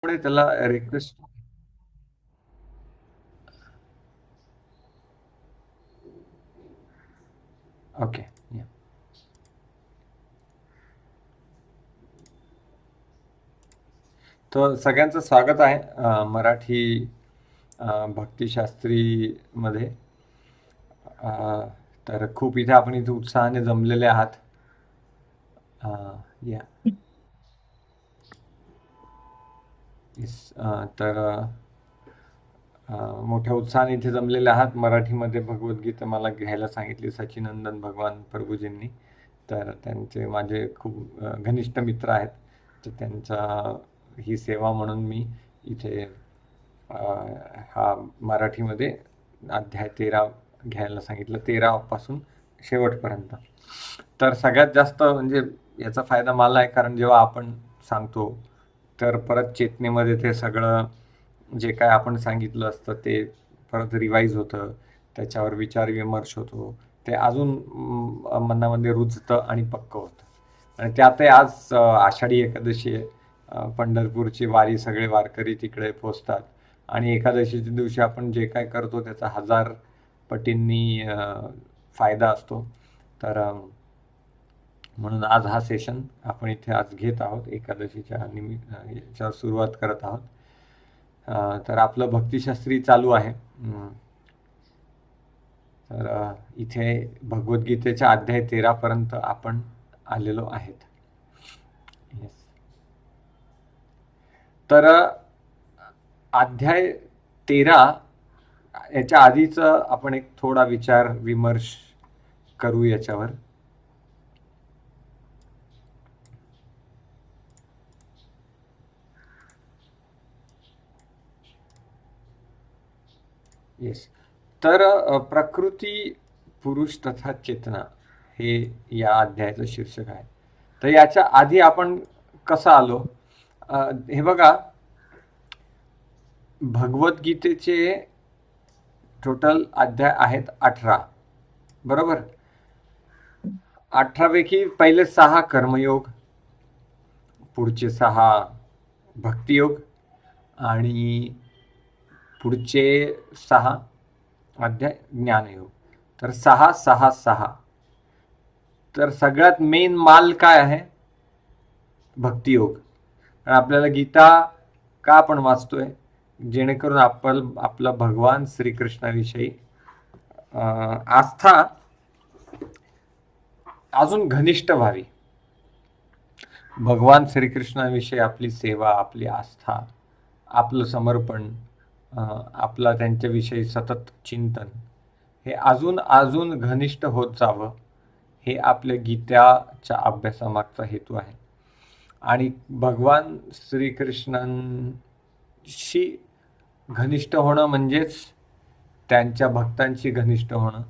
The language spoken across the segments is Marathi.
पुढे त्याला रिक्वेस्ट. ओके. तर सगळ्यांचं स्वागत आहे मराठी भक्तिशास्त्रीमध्ये. तर खूप इथे आपण इथे उत्साहाने जमलेले आहात. या तर मोठ्या उत्साहाने इथे जमलेले आहात. मराठीमध्ये भगवद्गीता मला घ्यायला सांगितली सचिनंदन भगवान प्रभूजींनी. तर त्यांचे माझे खूप घनिष्ठ मित्र आहेत. तर त्यांचा ही सेवा म्हणून मी इथे हा मराठीमध्ये अध्याय 13 घ्यायला सांगितलं, 13 पासून शेवटपर्यंत. तर सगळ्यात जास्त म्हणजे याचा फायदा मला आहे, कारण जेव्हा आपण सांगतो तर परत चेतनेमध्ये ते सगळं जे काय आपण सांगितलं असतं ते परत रिवाईज होतं, त्याच्यावर विचार विमर्श होतो, ते अजून मनामध्ये रुजतं आणि पक्क होतं. आणि त्यातही आज आषाढी एकादशी आहे. पंढरपूरची वारी, सगळे वारकरी तिकडे पोचतात आणि एकादशीच्या दिवशी आपण जे काय करतो त्याचा 1000 पटींनी फायदा असतो. तर म्हणून आज हा सेशन आपण इथे आज घेत आहोत, एकादशीच्या याच्यावर सुरुवात करत आहोत. तर आपलं भक्तिशास्त्री चालू आहे. तर इथे भगवद्गीतेच्या अध्याय 13 पर्यंत आपण आलेलो आहेत. तर अध्याय 13 याच्या आधीच आपण एक थोडा विचार विमर्श करू याच्यावर. येस. तर प्रकृती, पुरुष तथा चेतना हे या अध्यायाचं शीर्षक आहे. तर याच्या आधी आपण कसं आलो, हे बघा, भगवद्गीतेचे टोटल अध्याय आहेत 18, बरोबर. 18 पैकी पहिले 6 कर्मयोग, पुढचे 6 भक्तियोग आणि पुढचे 6 अध्याय ज्ञानयोग. तर 6 6 6. तर सगळ्यात मेन माल काय आहे? भक्तियोग. आपल्याला गीता का आपण वाचतोय? जेणेकरून आपलं भगवान श्रीकृष्णाविषयी आस्था अजून घनिष्ठ व्हावी. भगवान श्रीकृष्णाविषयी आपली सेवा, आपली आस्था, आपलं समर्पण, आपला त्यांच्याविषयी सतत चिंतन हे अजून अजून घनिष्ठ होत जावं, हे आपल्या गीताच्या अभ्यासामागचा हेतू आहे. आणि भगवान श्रीकृष्णांशी घनिष्ठ होणं म्हणजेच त्यांच्या भक्तांशी घनिष्ठ होणं,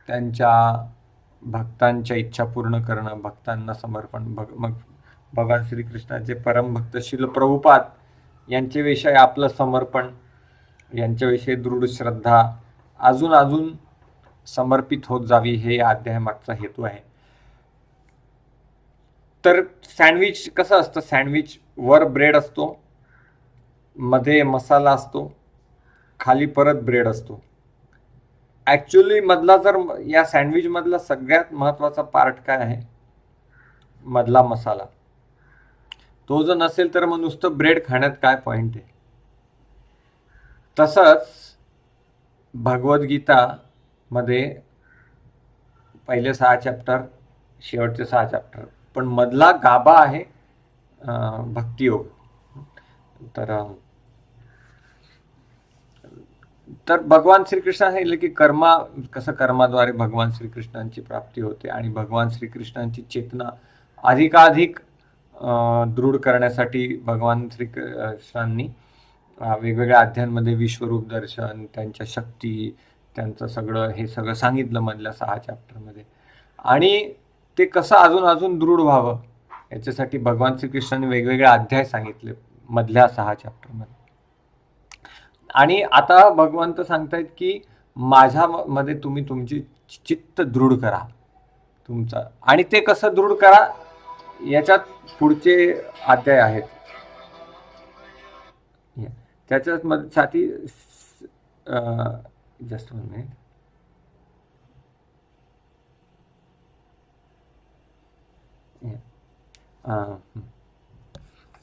त्यांच्या भक्तांच्या इच्छा पूर्ण करणं, भक्तांना समर्पण. मग भगवान श्रीकृष्णाचे परमभक्त श्रील प्रभुपाद यांच्याविषयी आपलं समर्पण, यांच्याविषयी दृढ श्रद्धा अजून अजून समर्पित होत जावी, हे या अध्यायामागचा हेतू आहे. तर सँडविच कसं असतं? सँडविच वर ब्रेड असतो, मध्ये मसाला असतो, खाली परत ब्रेड असतो. ऍक्च्युअली मधला, जर या सँडविच मधला सगळ्यात महत्वाचा पार्ट काय आहे? मधला मसाला. तो जर नसेल तर मग नुसतं ब्रेड खाण्यात काय पॉइंट आहे? तसंच भगवद्गीता मध्ये पहिले 6 चॅप्टर, शेवटचे 6 चॅप्टर, पण मधला गाभा आहे भक्तियोग. तर भगवान श्रीकृष्ण सांगितलं की कसं कर्माद्वारे भगवान श्रीकृष्णांची प्राप्ती होते आणि भगवान श्रीकृष्णांची चेतना अधिकाधिक दृढ करण्यासाठी भगवान श्रीकृष्णांनी वेगवेगळ्या अध्यायांमध्ये विश्वरूप दर्शन, त्यांच्या शक्ती, त्यांचं सगळं हे सगळं सांगितलं मधल्या 6 चॅप्टरमध्ये. आणि ते कसं अजून अजून दृढ व्हावं याच्यासाठी भगवान श्रीकृष्णांनी वेगवेगळे अध्याय सांगितले मधल्या 6 चॅप्टरमध्ये. आणि आता भगवंत सांगतायत की माझ्यामध्ये तुम्ही तुमची चित्त दृढ करा तुमचा. आणि ते कसं दृढ करा याच्यात पुढचे अध्याय आहेत. या त्याच्याच साठी जस्ट 1 मिनिट.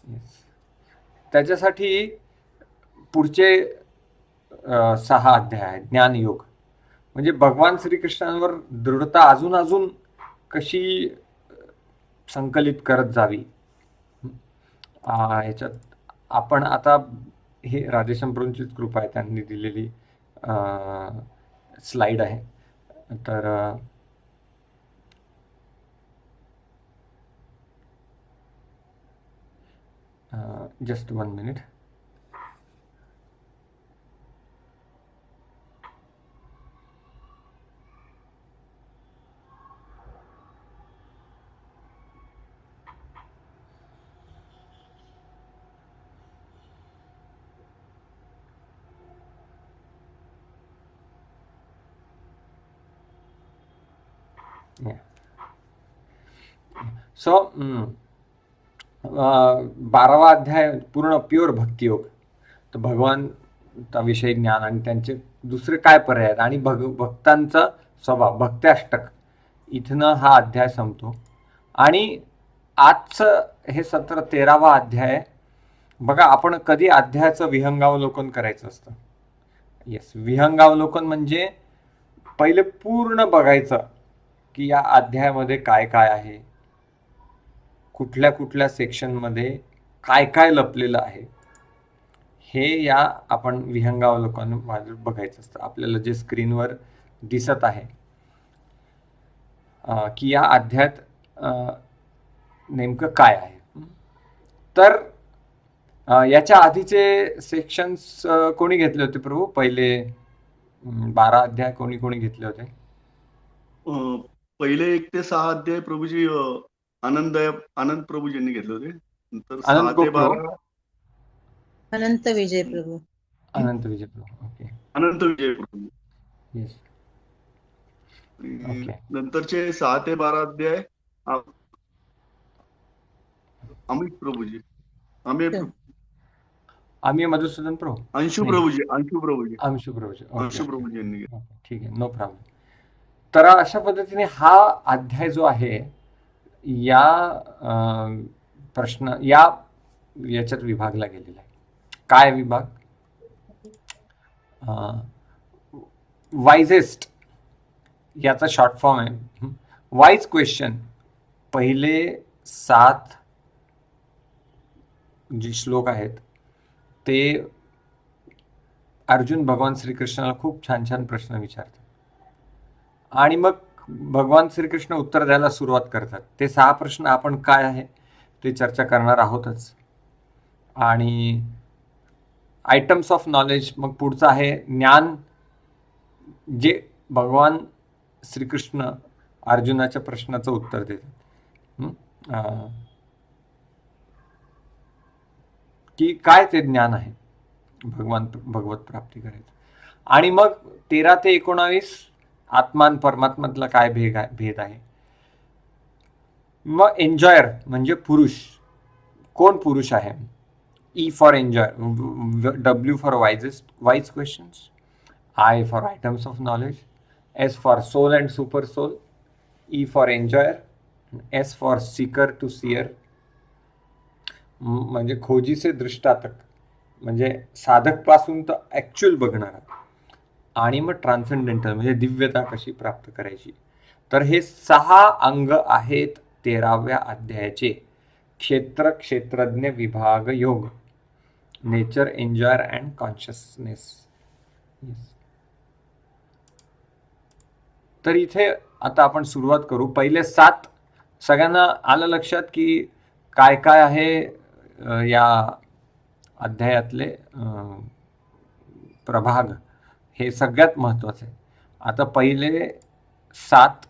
येस, त्याच्यासाठी पुढचे 6 अध्याय आहेत. ज्ञानयोग म्हणजे भगवान श्रीकृष्णांवर दृढता अजून अजून कशी संकलित करत जावी. ह्याच्यात आपण आता हे राधेश्याम प्रभूंचीच कृपा आहे, त्यांनी दिलेली स्लाइड आहे. तर जस्ट 1 मिनिट. सो 12वा अध्याय पूर्ण प्युअर भक्तियोग. तर भगवानविषयी ज्ञान आणि त्यांचे दुसरे काय पर्याय आहेत आणि भक्तांचा स्वभाव, भक्त्याष्टक, इथनं हा अध्याय संपतो. आणि आजचं हे सत्र 13वा अध्याय. बघा, आपण कधी अध्यायाचं विहंगावलोकन करायचं असतं. येस, विहंगावलोकन म्हणजे पहिले पूर्ण बघायचं की या अध्यायामध्ये काय काय आहे, कुठल्या कुठल्या सेक्शनमध्ये काय काय लपलेलं आहे, हे या आपण विहंगावलोकन बघायचं असतं. आपल्याला जे स्क्रीनवर दिसत आहे की या अध्यायात नेमकं काय आहे. तर याच्या आधीचे सेक्शन्स कोणी घेतले होते प्रभू? पहिले 12 अध्याय कोणी कोणी घेतले होते? पहिले 1 ते 6 अध्याय प्रभूजी आनंद प्रभूजींनी घेतले होते. नंतर 6 अनंत ते 12 अनंत विजय प्रभू. अनंत विजय प्रभू. ओके. अनंत विजय प्रभू. येस. ओके. नंतरचे 6 ते 12 अध्याय अमित प्रभूजी, आम्ही मधुसूदन प्रभू, अंशु प्रभूजी यांनी घेतले. ठीक आहे, नो प्रॉब्लेम. तर अशा पद्धतीने हा अध्याय जो आहे या प्रश्न याच्यात विभागला गेलेला आहे. काय विभाग? वाइजेस्ट याचा शॉर्ट फॉर्म आहे. Wise question. पहिले 7 जे श्लोक आहेत ते अर्जुन भगवान श्रीकृष्णाला खूप छान छान प्रश्न विचारतात आणि मग भगवान श्रीकृष्ण उत्तर द्यायला सुरुवात करतात. ते 6 प्रश्न आपण काय आहे ते चर्चा करणार आहोतच. आणि आयटम्स ऑफ नॉलेज मग पुढचं आहे ज्ञान, जे भगवान श्रीकृष्ण अर्जुनाच्या प्रश्नाचं उत्तर देतात की काय ते ज्ञान आहे भगवत प्राप्ती करायचं. आणि मग 13 ते 19 आत्मा आणि परमात्म्यातला काय भेद आहे. मग एन्जॉयर म्हणजे पुरुष, कोण पुरुष आहे? E for enjoy, W for wise questions, I for items of knowledge, S for soul and super soul, E for enjoyer, S for seeker to seer म्हणजे खोजीचे दृष्टातक, म्हणजे साधक पासून तर ॲक्च्युअल बघणारा. आणि मग ट्रान्सेंडेंटल म्हणजे दिव्यता कशी प्राप्त करायची. तर हे 6 अंग आहेत 13व्या अध्यायाचे. क्षेत्र, क्षेत्रज्ञ, विभाग, योग, नेचर, एन्जॉयर अँड कॉन्शियसनेस. तर इथे आता आपण सुरुवात करू. पहिले 7 सगळ्यांना आलं लक्षात की काय काय आहे या अध्यायातले प्रभाग, हे सगळ्यात महत्त्वाचे. आता पहिले 7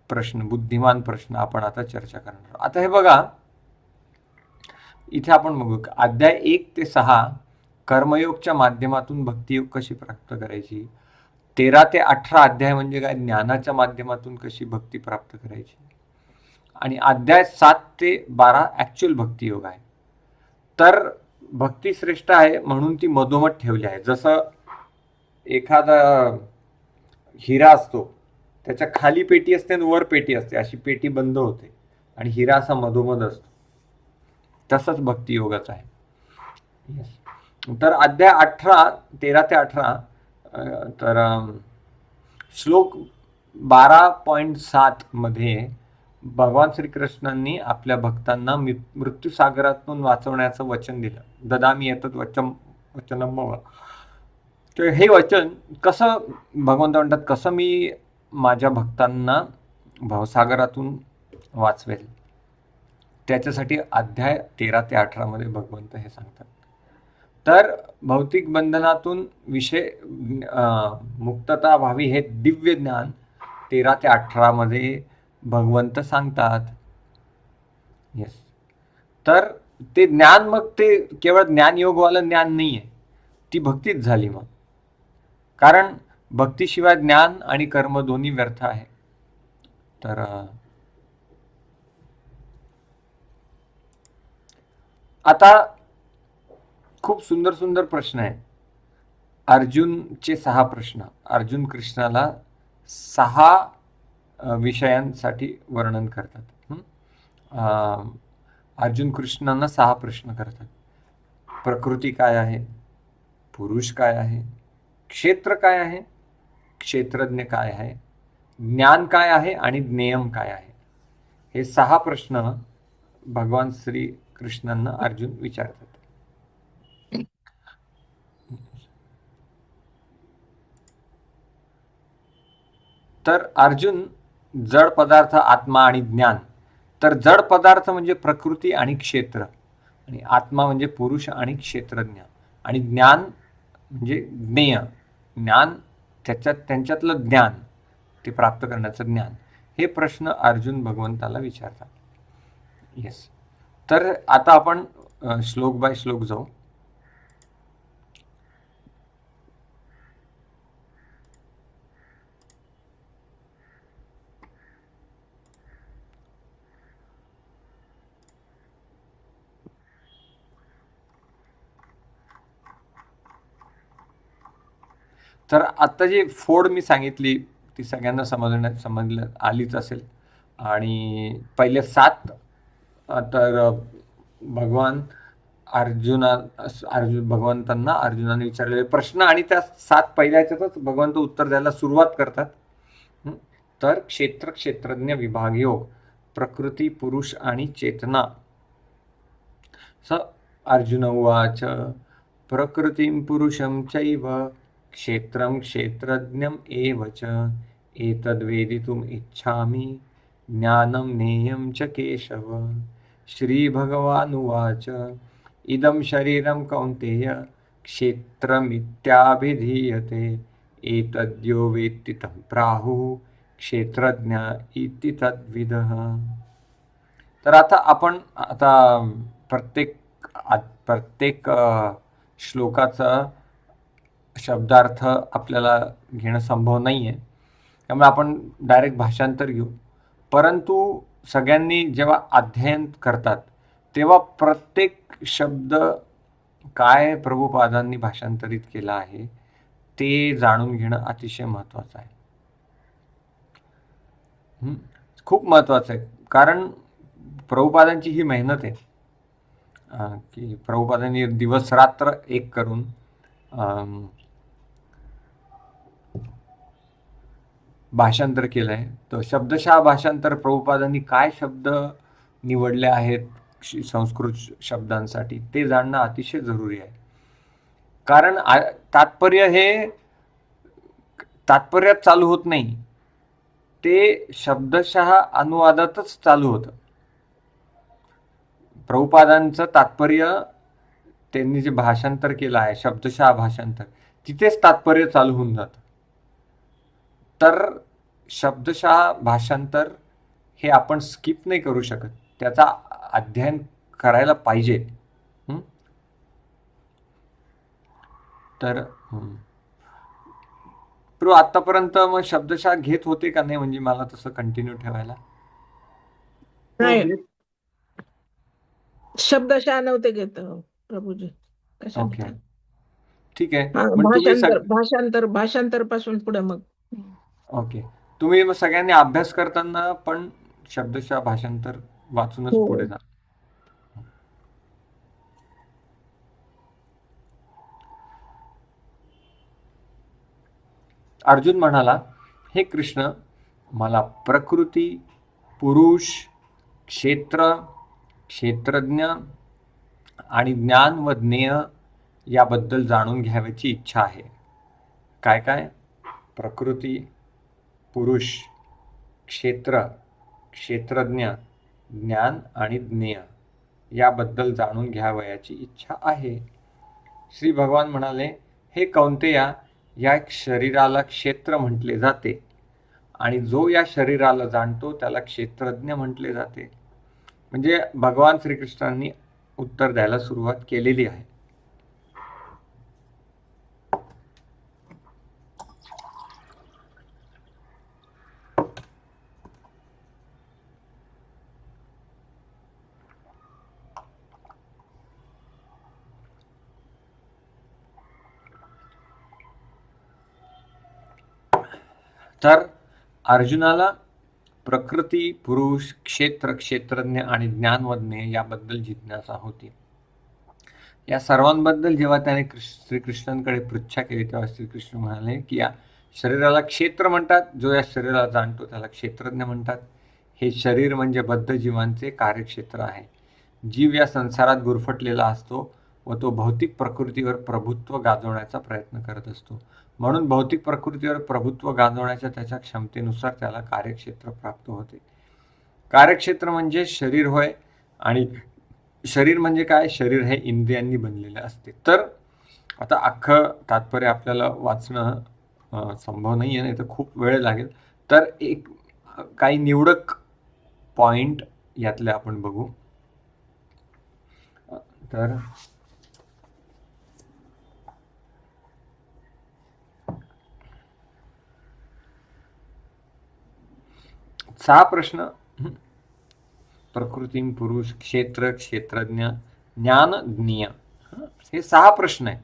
प्रश्न, बुद्धिमान प्रश्न आपण आता चर्चा करणार. आता हे बघा, इथे आपण बघू अध्याय 1 ते 6 कर्मयोगच्या माध्यमातून भक्तियोग कशी प्राप्त करायची. 13 ते 18 अध्याय म्हणजे काय, ज्ञानाच्या माध्यमातून कशी भक्ती प्राप्त करायची. आणि अध्याय 7 ते 12 ॲक्च्युअल भक्तियोग आहे. तर भक्ती श्रेष्ठ आहे म्हणून ती मधोमध ठेवली आहे. जसं एखादा हिरा असतो, त्याच्या खाली पेटी असते आणि वर पेटी असते, अशी पेटी बंद होते आणि हिरा असा मधोमध असतो. तसंच भक्ती योगाचं आहे. Yes. तर अध्याय 18, 13 ते 18, तर श्लोक 12.7 मध्ये भगवान श्रीकृष्णांनी आपल्या भक्तांना मृत्यूसागरातून वाचवण्याचं वचन दिलं. ददामी एतत् वचनं मम. तर हे वचन कसं भगवंत म्हणतात, कसं मी माझ्या भक्तांना भवसागरातून वाचवेल, त्याच्यासाठी अध्याय 13 ते 18 मध्ये भगवंत हे सांगतात. तर भौतिक बंधनातून विषय मुक्तता व्हावी हे दिव्य ज्ञान 13 ते 18 मध्ये भगवंत सांगतात. येस. तर ते ज्ञान, मग ते केवळ ज्ञानयोगवालं ज्ञान नाहीये, ती भक्तीच झाली मग. कारण भक्तीशिवाय ज्ञान आणि कर्म दोन्ही व्यर्थ आहे. तर आता खूप सुंदर सुंदर प्रश्न आहेत. अर्जुनचे 6 प्रश्न. अर्जुन कृष्णाला 6 विषयांसाठी वर्णन करतात. अर्जुन कृष्णांना 6 प्रश्न करतात. प्रकृती काय आहे, पुरुष काय आहे, क्षेत्र काय आहे, क्षेत्रज्ञ काय आहे, ज्ञान काय आहे आणि ज्ञेयम काय आहे. हे 6 प्रश्न भगवान श्री कृष्णांना अर्जुन विचारतात. तर अर्जुन, जड पदार्थ, आत्मा आणि ज्ञान. तर जड पदार्थ म्हणजे प्रकृती आणि क्षेत्र, आणि आत्मा म्हणजे पुरुष आणि क्षेत्रज्ञ, आणि ज्ञान म्हणजे ज्ञेय. ज्ञान त्यांच्यातलं ज्ञान, ते प्राप्त करण्याचं ज्ञान. हे प्रश्न अर्जुन भगवंताला विचारतात. येस. तर आता आपण श्लोक बाय श्लोक जाऊ. तर आता जी फोड मी सांगितली ती सगळ्यांना समजलं आलीच असेल. आणि पहिले 7 तर भगवान भगवंतांना अर्जुनाने विचारलेले प्रश्न, आणि त्या 7 पहिल्या ह्याच्यातच भगवंत उत्तर द्यायला सुरुवात करतात. तर क्षेत्र क्षेत्रज्ञ विभाग योग, प्रकृती पुरुष आणि चेतना. स अर्जुन उवाच प्रकृतिं पुरुषं चैव क्षेत्रं क्षेत्रज्ञम् एव च एतद्वेदितुम् इच्छामि ज्ञानं ज्ञेयं च केशव. श्रीभगवानुवाच इदं शरीरं कौन्तेय क्षेत्रमित्याभिधीयते एतद्यो वेत्ति तं प्राहुः क्षेत्रज्ञ इति तद्विदः. तर आपण प्रत्येक श्लोकाचा शब्दार्थ आपल्याला घेणं संभव नाही आहे, त्यामुळे आपण डायरेक्ट भाषांतर घेऊ. परंतु सगळ्यांनी जेव्हा अध्ययन करतात तेव्हा प्रत्येक शब्द काय प्रभुपादांनी भाषांतरित केला आहे ते जाणून घेणं अतिशय महत्त्वाचं आहे. खूप महत्त्वाचं आहे. कारण प्रभुपादांची ही मेहनत आहे की प्रभुपादांनी दिवस रात्र एक करून भाषांतर केलं आहे. तर शब्दशः भाषांतर प्रभुपादांनी काय शब्द निवडले आहेत संस्कृत शब्दांसाठी ते जाणणं अतिशय जरुरी आहे. कारण तात्पर्य हे तात्पर्यात चालू होत नाही, ते शब्दशः अनुवादातच चालू होतं. प्रभुपादांचं तात्पर्य त्यांनी जे भाषांतर केलं आहे शब्दशः भाषांतर, तिथेच तात्पर्य चालू होऊन जातं. तर शब्दशः भाषांतर हे आपण स्किप नाही करू शकत, त्याचा अध्ययन करायला पाहिजे. तर आतापर्यंत मग शब्दशः घेत होते का नाही, म्हणजे मला तसं कंटिन्यू ठेवायला? नाही, शब्दशः नव्हते घेत. प्रभूजी ओके, कशाबद्दल ठीक आहे. हा, मग तुम्ही भाषांतर पासून पुढे मग ओके, तुम्ही मग सगळ्यांनी अभ्यास करताना पण शब्दशः भाषांतर वाचूनच हो पुढे जा. अर्जुन म्हणाला, हे कृष्ण, मला प्रकृती, पुरुष, क्षेत्र, क्षेत्रज्ञ आणि ज्ञान व ज्ञेय याबद्दल जाणून घ्यावयाची इच्छा आहे. काय काय? प्रकृती, पुरुष, क्षेत्र, क्षेत्रज्ञ, ज्ञान आणि ज्ञेय याबद्दल जाणून घ्यावयाची इच्छा आहे. श्री भगवान म्हणाले, हे कौंतेया, या शरीराला क्षेत्र म्हटले जाते आणि जो या शरीराला जाणतो त्याला क्षेत्रज्ञ म्हटले जाते. म्हणजे भगवान श्रीकृष्णांनी उत्तर द्यायला सुरुवात केलेली आहे. तर अर्जुनाला प्रकृती, पुरुष, क्षेत्र, क्षेत्रज्ञ आणि ज्ञान व ज्ञेय याबद्दल जिज्ञासा होती. या सर्वांबद्दल जेव्हा त्याने श्रीकृष्णांकडे पृच्छा केली तेव्हा श्रीकृष्ण म्हणाले की या शरीराला क्षेत्र म्हणतात, जो या शरीराला जाणतो त्याला क्षेत्रज्ञ म्हणतात. हे शरीर म्हणजे बद्ध जीवांचे कार्यक्षेत्र आहे. जीव या संसारात गुरफटलेला असतो व तो भौतिक प्रकृतीवर प्रभुत्व गाजवण्याचा प्रयत्न करत असतो. म्हणून भौतिक प्रकृतीवर प्रभुत्व गाजवण्याच्या त्याच्या क्षमतेनुसार त्याला कार्यक्षेत्र प्राप्त होते. कार्यक्षेत्र म्हणजे शरीर होय. आणि शरीर म्हणजे काय? शरीर हे इंद्रियांनी बनलेले असते. तर आता अख्खं तात्पर्य आपल्याला वाचणं संभव नाही आहे, नाही तर खूप वेळ लागेल. तर एक काही निवडक पॉइंट यातले आपण बघू. तर सहा प्रश्न, प्रकृती, पुरुष, क्षेत्र, क्षेत्रज्ञ, ज्ञान, ज्ञेय, हे 6 प्रश्न आहे.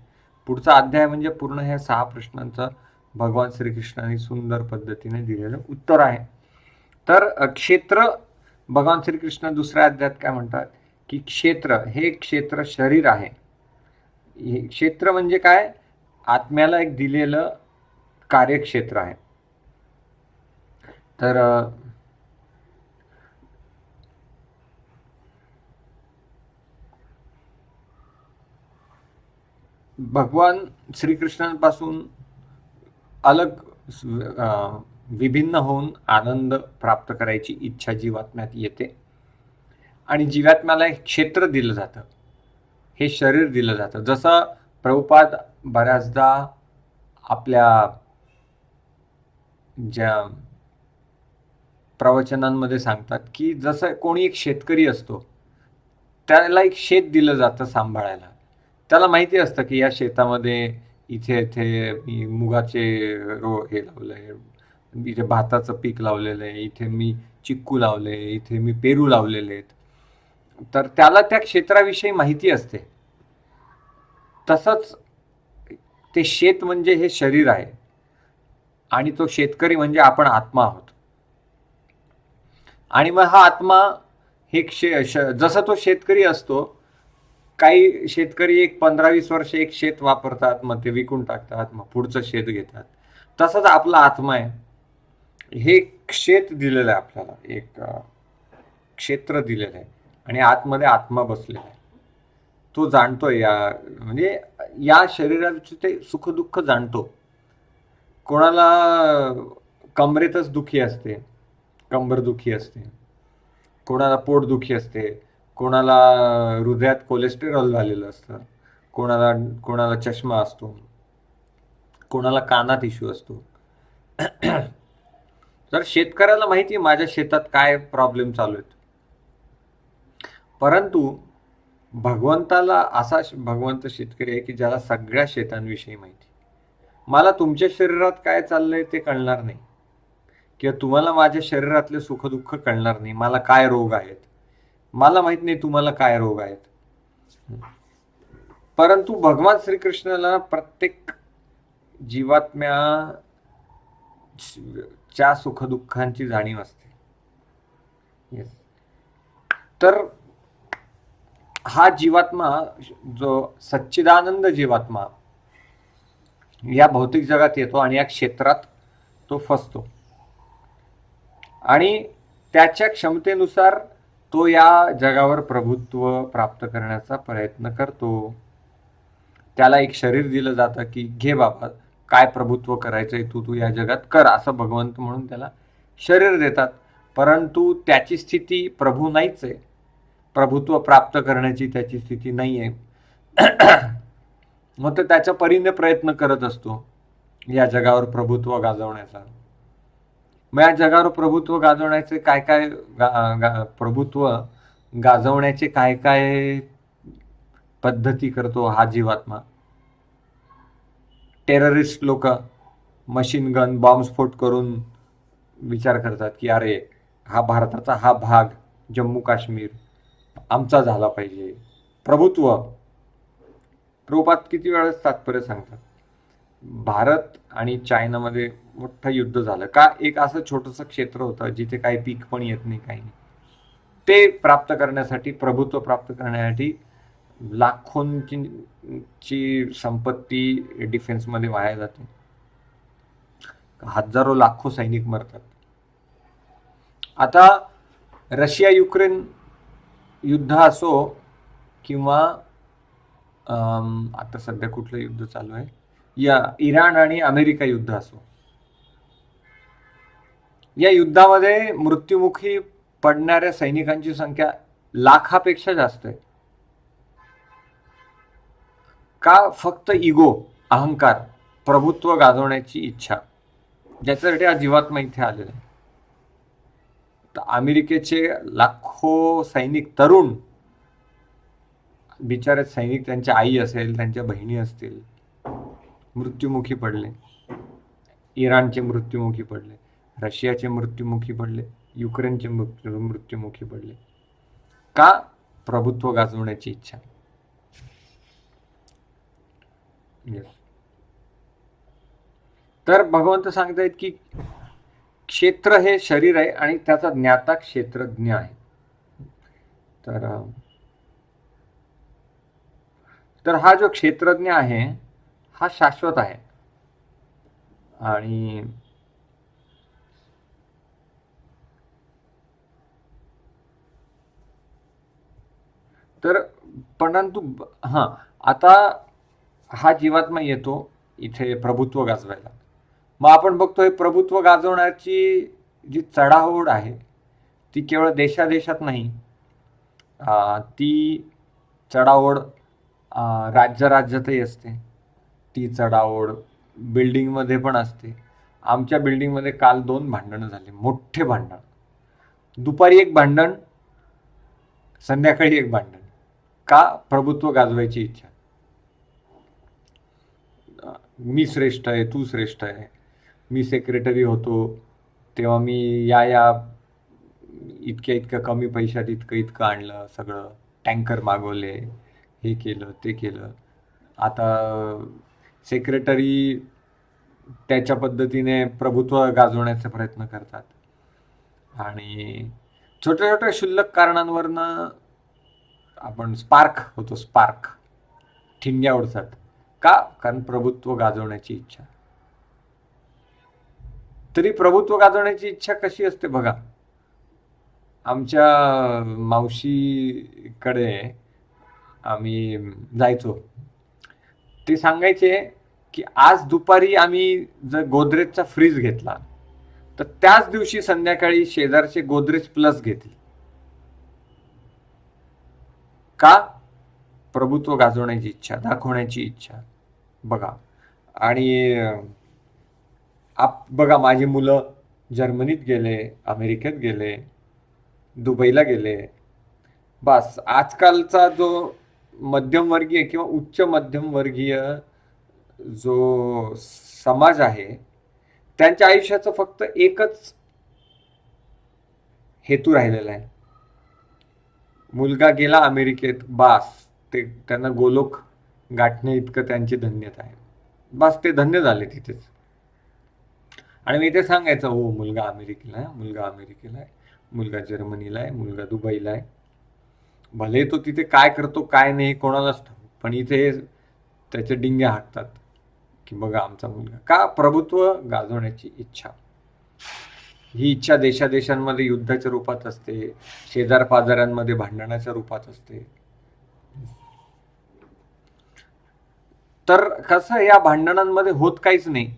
पुढचा अध्याय म्हणजे पूर्ण ह्या 6 प्रश्नांचं भगवान श्रीकृष्णाने सुंदर पद्धतीने दिलेलं उत्तर आहे. तर क्षेत्र, भगवान श्रीकृष्ण दुसऱ्या अध्यायात काय म्हणतात की क्षेत्र हे क्षेत्र शरीर आहे. हे क्षेत्र म्हणजे काय? आत्म्याला एक दिलेलं कार्यक्षेत्र आहे. तर भगवान श्रीकृष्णांपासून अलग विभिन्न होऊन आनंद प्राप्त करायची इच्छा जीवात्म्यात येते आणि जीवात्म्याला एक क्षेत्र दिलं जातं, हे शरीर दिलं जातं. जसं प्रभुपाद बऱ्याचदा आपल्या ज्या प्रवचनांमध्ये सांगतात की जसं कोणी एक शेतकरी असतो, त्याला एक शेत दिलं जातं सांभाळायला. त्याला माहिती असतं की या शेतामध्ये इथे मी मुगाचे हे लावलंय, इथे भाताचं पीक लावलेलं आहे, इथे मी चिक्कू लावले, इथे मी पेरू लावलेले आहेत. तर त्याला त्या क्षेत्राविषयी माहिती असते. तसंच ते शेत म्हणजे हे शरीर आहे आणि तो शेतकरी म्हणजे आपण आत्मा आहोत. आणि मग हा आत्मा हे जसं तो शेतकरी असतो, काही शेतकरी एक 15-20 वर्ष एक शेत वापरतात, मग ते विकून टाकतात, मग पुढचं शेत घेतात. तसंच आपला आत्मा आहे. हे शेत दिलेलं आहे आपल्याला, एक क्षेत्र दिलेलं आहे आणि आतमध्ये आत्मा बसलेला आहे. तो जाणतोय म्हणजे या शरीराचे ते सुख दुःख जाणतो. कोणाला कमरेतच दुखी असते, कंबर दुखी असते, कोणाला पोट दुखी असते, कोणाला हृदयात कोलेस्टेरॉल झालेलं असतं, कोणाला चष्मा असतो, कोणाला कानात इश्यू असतो. तर शेतकऱ्याला माहिती आहे माझ्या शेतात काय प्रॉब्लेम चालू आहेत. परंतु भगवंताला भगवंत शेतकरी आहे की ज्याला सगळ्या शेतांविषयी माहिती. मला तुमच्या शरीरात काय चाललंय ते कळणार नाही, किंवा तुम्हाला माझ्या शरीरातले सुखदुःख कळणार नाही. मला काय रोग आहेत मला माहित नाही, तुम्हाला काय रोग आहेत. परंतु भगवान श्रीकृष्णाला प्रत्येक जीवात्म्याच्या सुखदुःखांची जाणीव असते. येस. तर हा जीवात्मा जो सच्चिदानंद जीवात्मा या भौतिक जगात येतो आणि या क्षेत्रात तो फसतो आणि त्याच्या क्षमतेनुसार तो या जगावर प्रभुत्व प्राप्त करण्याचा प्रयत्न करतो. त्याला एक शरीर दिलं जातं की घे बाबा, काय प्रभुत्व करायचंय तू या जगात कर, असं भगवंत म्हणून त्याला शरीर देतात. परंतु त्याची स्थिती प्रभू नाहीच आहे, प्रभुत्व प्राप्त करण्याची त्याची स्थिती नाही आहे. मग तो त्याच्या परीने प्रयत्न करत असतो या जगावर प्रभुत्व गाजवण्याचा. मग या जगावर प्रभुत्व गाजवण्याचे काय काय प्रभुत्व गाजवण्याचे काय काय पद्धती करतो हा जीवात्मा. टेररिस्ट लोक मशीन गन बॉम्बस्फोट करून विचार करतात की अरे हा भारताचा हा भाग जम्मू काश्मीर आमचा झाला पाहिजे. प्रभुत्व. प्रभुपाद किती वेळेस तात्पर्य सांगतात, भारत आणि चायनामध्ये मोठं युद्ध झालं का, एक असं छोटंसं क्षेत्र होतं जिथे काही पीक पण येत नाही, काही नाही. ते प्राप्त करण्यासाठी, प्रभुत्व प्राप्त करण्यासाठी लाखोंची संपत्ती डिफेन्समध्ये वाया जाते. हजारो लाखो सैनिक मरतात. आता रशिया युक्रेन युद्ध असो किंवा आता सध्या कुठलं युद्ध चालू आहे, या इराण आणि अमेरिका युद्ध असो, या युद्धामध्ये मृत्युमुखी पडणाऱ्या सैनिकांची संख्या लाखापेक्षा जास्त आहे. का? फक्त इगो, अहंकार, प्रभुत्व गाजवण्याची इच्छा, ज्याच्यासाठी हा जीवात्मा इथे आलेला आहे. तर अमेरिकेचे लाखो सैनिक, तरुण बिचारे सैनिक, त्यांच्या आई असेल, त्यांच्या बहिणी असतील, मृत्युमुखी पडले. इराणचे मृत्युमुखी पडले, रशियाचे मृत्युमुखी पडले, युक्रेनचे मृत्युमुखी पडले. का? प्रभुत्व गाजवण्याची इच्छा. तर भगवंत सांगतायत की क्षेत्र हे शरीर आहे आणि त्याचा ज्ञाता क्षेत्रज्ञ आहे. तर हा जो क्षेत्रज्ञ आहे हा शाश्वत आहे. आणि तर परंतु आता हा जीवात्मा येतो इथे प्रभुत्व गाजवायला. मग आपण बघतोय प्रभुत्व गाजवण्याची जी चढाओढ आहे ती केवळ देशादेशात नाही, ती चढाओढ राज्यातही असते. ती चढाओढ बिल्डिंगमध्ये पण असते. आमच्या बिल्डिंगमध्ये काल 2 भांडणं झाली, मोठे भांडण. दुपारी एक भांडण, संध्याकाळी एक भांडण. का? प्रभुत्व गाजवायची इच्छा. मी श्रेष्ठ आहे, तू श्रेष्ठ आहे. मी सेक्रेटरी होतो तेव्हा मी इतक्या कमी पैशात इतकं आणलं, सगळं टँकर मागवले, हे केलं ते केलं. आता सेक्रेटरी त्याच्या पद्धतीने प्रभुत्व गाजवण्याचा प्रयत्न करतात आणि छोट्या छोट्या क्षुल्लक कारणांवरनं आपण स्पार्क होतो, स्पार्क, ठिणग्या उडतात. का? कारण प्रभुत्व गाजवण्याची इच्छा. तरी प्रभुत्व गाजवण्याची इच्छा कशी असते बघा. आमच्या मावशीकडे आम्ही जायचो, ते सांगायचे की आज दुपारी आम्ही जर गोदरेजचा फ्रीज घेतला तर त्याच दिवशी संध्याकाळी शेजारचे गोदरेज प्लस घेतील. का? प्रभुत्व गाजवण्याची इच्छा, दाखवण्याची इच्छा. बघा. आणि बघा, माझी मुलं जर्मनीत गेले, अमेरिकेत गेले, दुबईला गेले. बस आजकालचा जो मध्यमवर्गीय किंवा उच्च मध्यमवर्गीय जो समाज आहे त्यांच्या आयुष्याचं फक्त एकच हेतू राहिलेला आहे. मुलगा गेला अमेरिकेत, बास, ते त्यांना गोलोक गाठणे इतकं त्यांची धन्यता आहे. बस ते धन्य झाले तिथेच. आणि मी ते सांगायचं, हो मुलगा अमेरिकेला आहे, मुलगा अमेरिकेला आहे, मुलगा जर्मनीला आहे, मुलगा दुबईला आहे. भले तो तिथे काय करतो काय नाही कोणालाच ठाऊक, पण इथे त्याचे डिंगे हाकतात की बघा आमचा मुलगा. का? प्रभुत्व गाजवण्याची इच्छा. ही इच्छा देशादेशांमध्ये युद्धाच्या रूपात असते, शेजार पाजाऱ्यांमध्ये भांडणाच्या रूपात असते. तर कसं या भांडणांमध्ये होत काहीच नाही,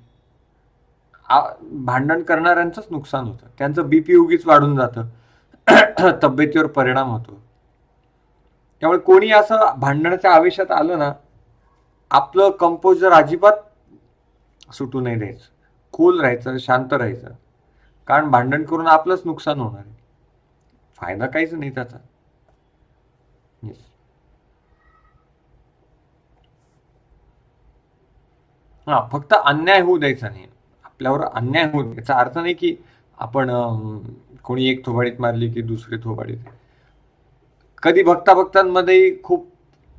भांडण करणाऱ्यांचंच नुकसान होतं. त्यांचं बीपी उगीच वाढून जातं, तब्येतीवर परिणाम होतो. त्यामुळे कोणी असं भांडणाच्या आवेशात आलं ना, आपलं कंपोजर अजिबात सुटू नाही द्यायचं, कूल राहायचं, शांत राहायचं. कारण भांडण करून आपलंच नुकसान होणार आहे, फायदा काहीच नाही त्याचा. हा, फक्त अन्याय होऊ द्यायचा नाही, आपल्यावर अन्याय होऊ द्यायचा अर्थ नाही की आपण कोणी एक थोबाडीत मारली की दुसरी थोबाडीत. कधी भक्तांमध्ये खूप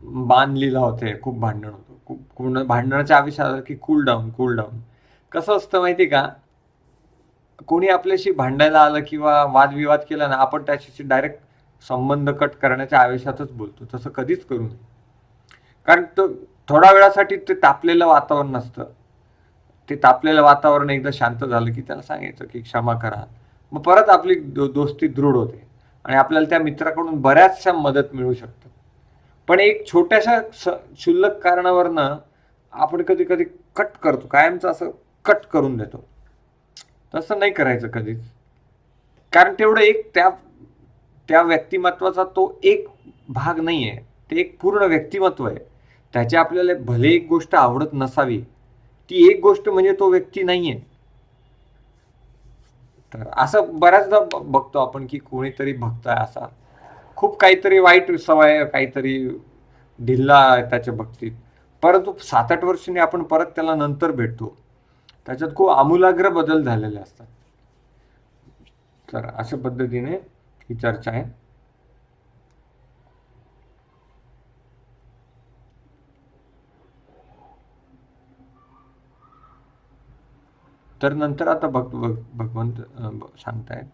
बाण लिला होते, खूप भांडण होतं, खूप भांडणाच्या आविष्यात आलं की कूल डाऊन कूल डाऊन. कसं असतं माहिती का, कोणी आपल्याशी भांडायला आलं किंवा वादविवाद केला ना, आपण त्याच्याशी डायरेक्ट संबंध कट करण्याच्या आवेशातच बोलतो. तसं कधीच करू नये, कारण तो थोड्या वेळासाठी ते तापलेलं वातावरण नसतं. ते तापलेलं वातावरण एकदा शांत झालं की त्याला सांगायचं की क्षमा करा, मग परत आपली दोस्ती दृढ होते आणि आपल्याला त्या मित्राकडून बऱ्याचशा मदत मिळू शकते. पण एक छोट्याशा क्षुल्लक कारणावरनं आपण कधी कधी कट करतो, कायमचं असं कट करून देतो. तसं नाही करायचं कधीच, कारण तेवढं एक त्या व्यक्तिमत्वाचा तो एक भाग नाही आहे, ते एक पूर्ण व्यक्तिमत्व आहे. त्याची आपल्याला भले एक गोष्ट आवडत नसावी, ती एक गोष्ट म्हणजे तो व्यक्ती नाहीये. तर असं बऱ्याचदा बघतो आपण की कोणीतरी भक्त आहे असा, खूप काहीतरी वाईट सवय, काहीतरी ढिल्ला आहे त्याच्या भक्तीत, परंतु 7-8 वर्षांनी आपण परत त्याला नंतर भेटतो, त्याच्यात खूप आमूलाग्र बदल झालेले असतात. तर अशा पद्धतीने ही चर्चा आहे. तर नंतर आता भगवंत सांगतायत,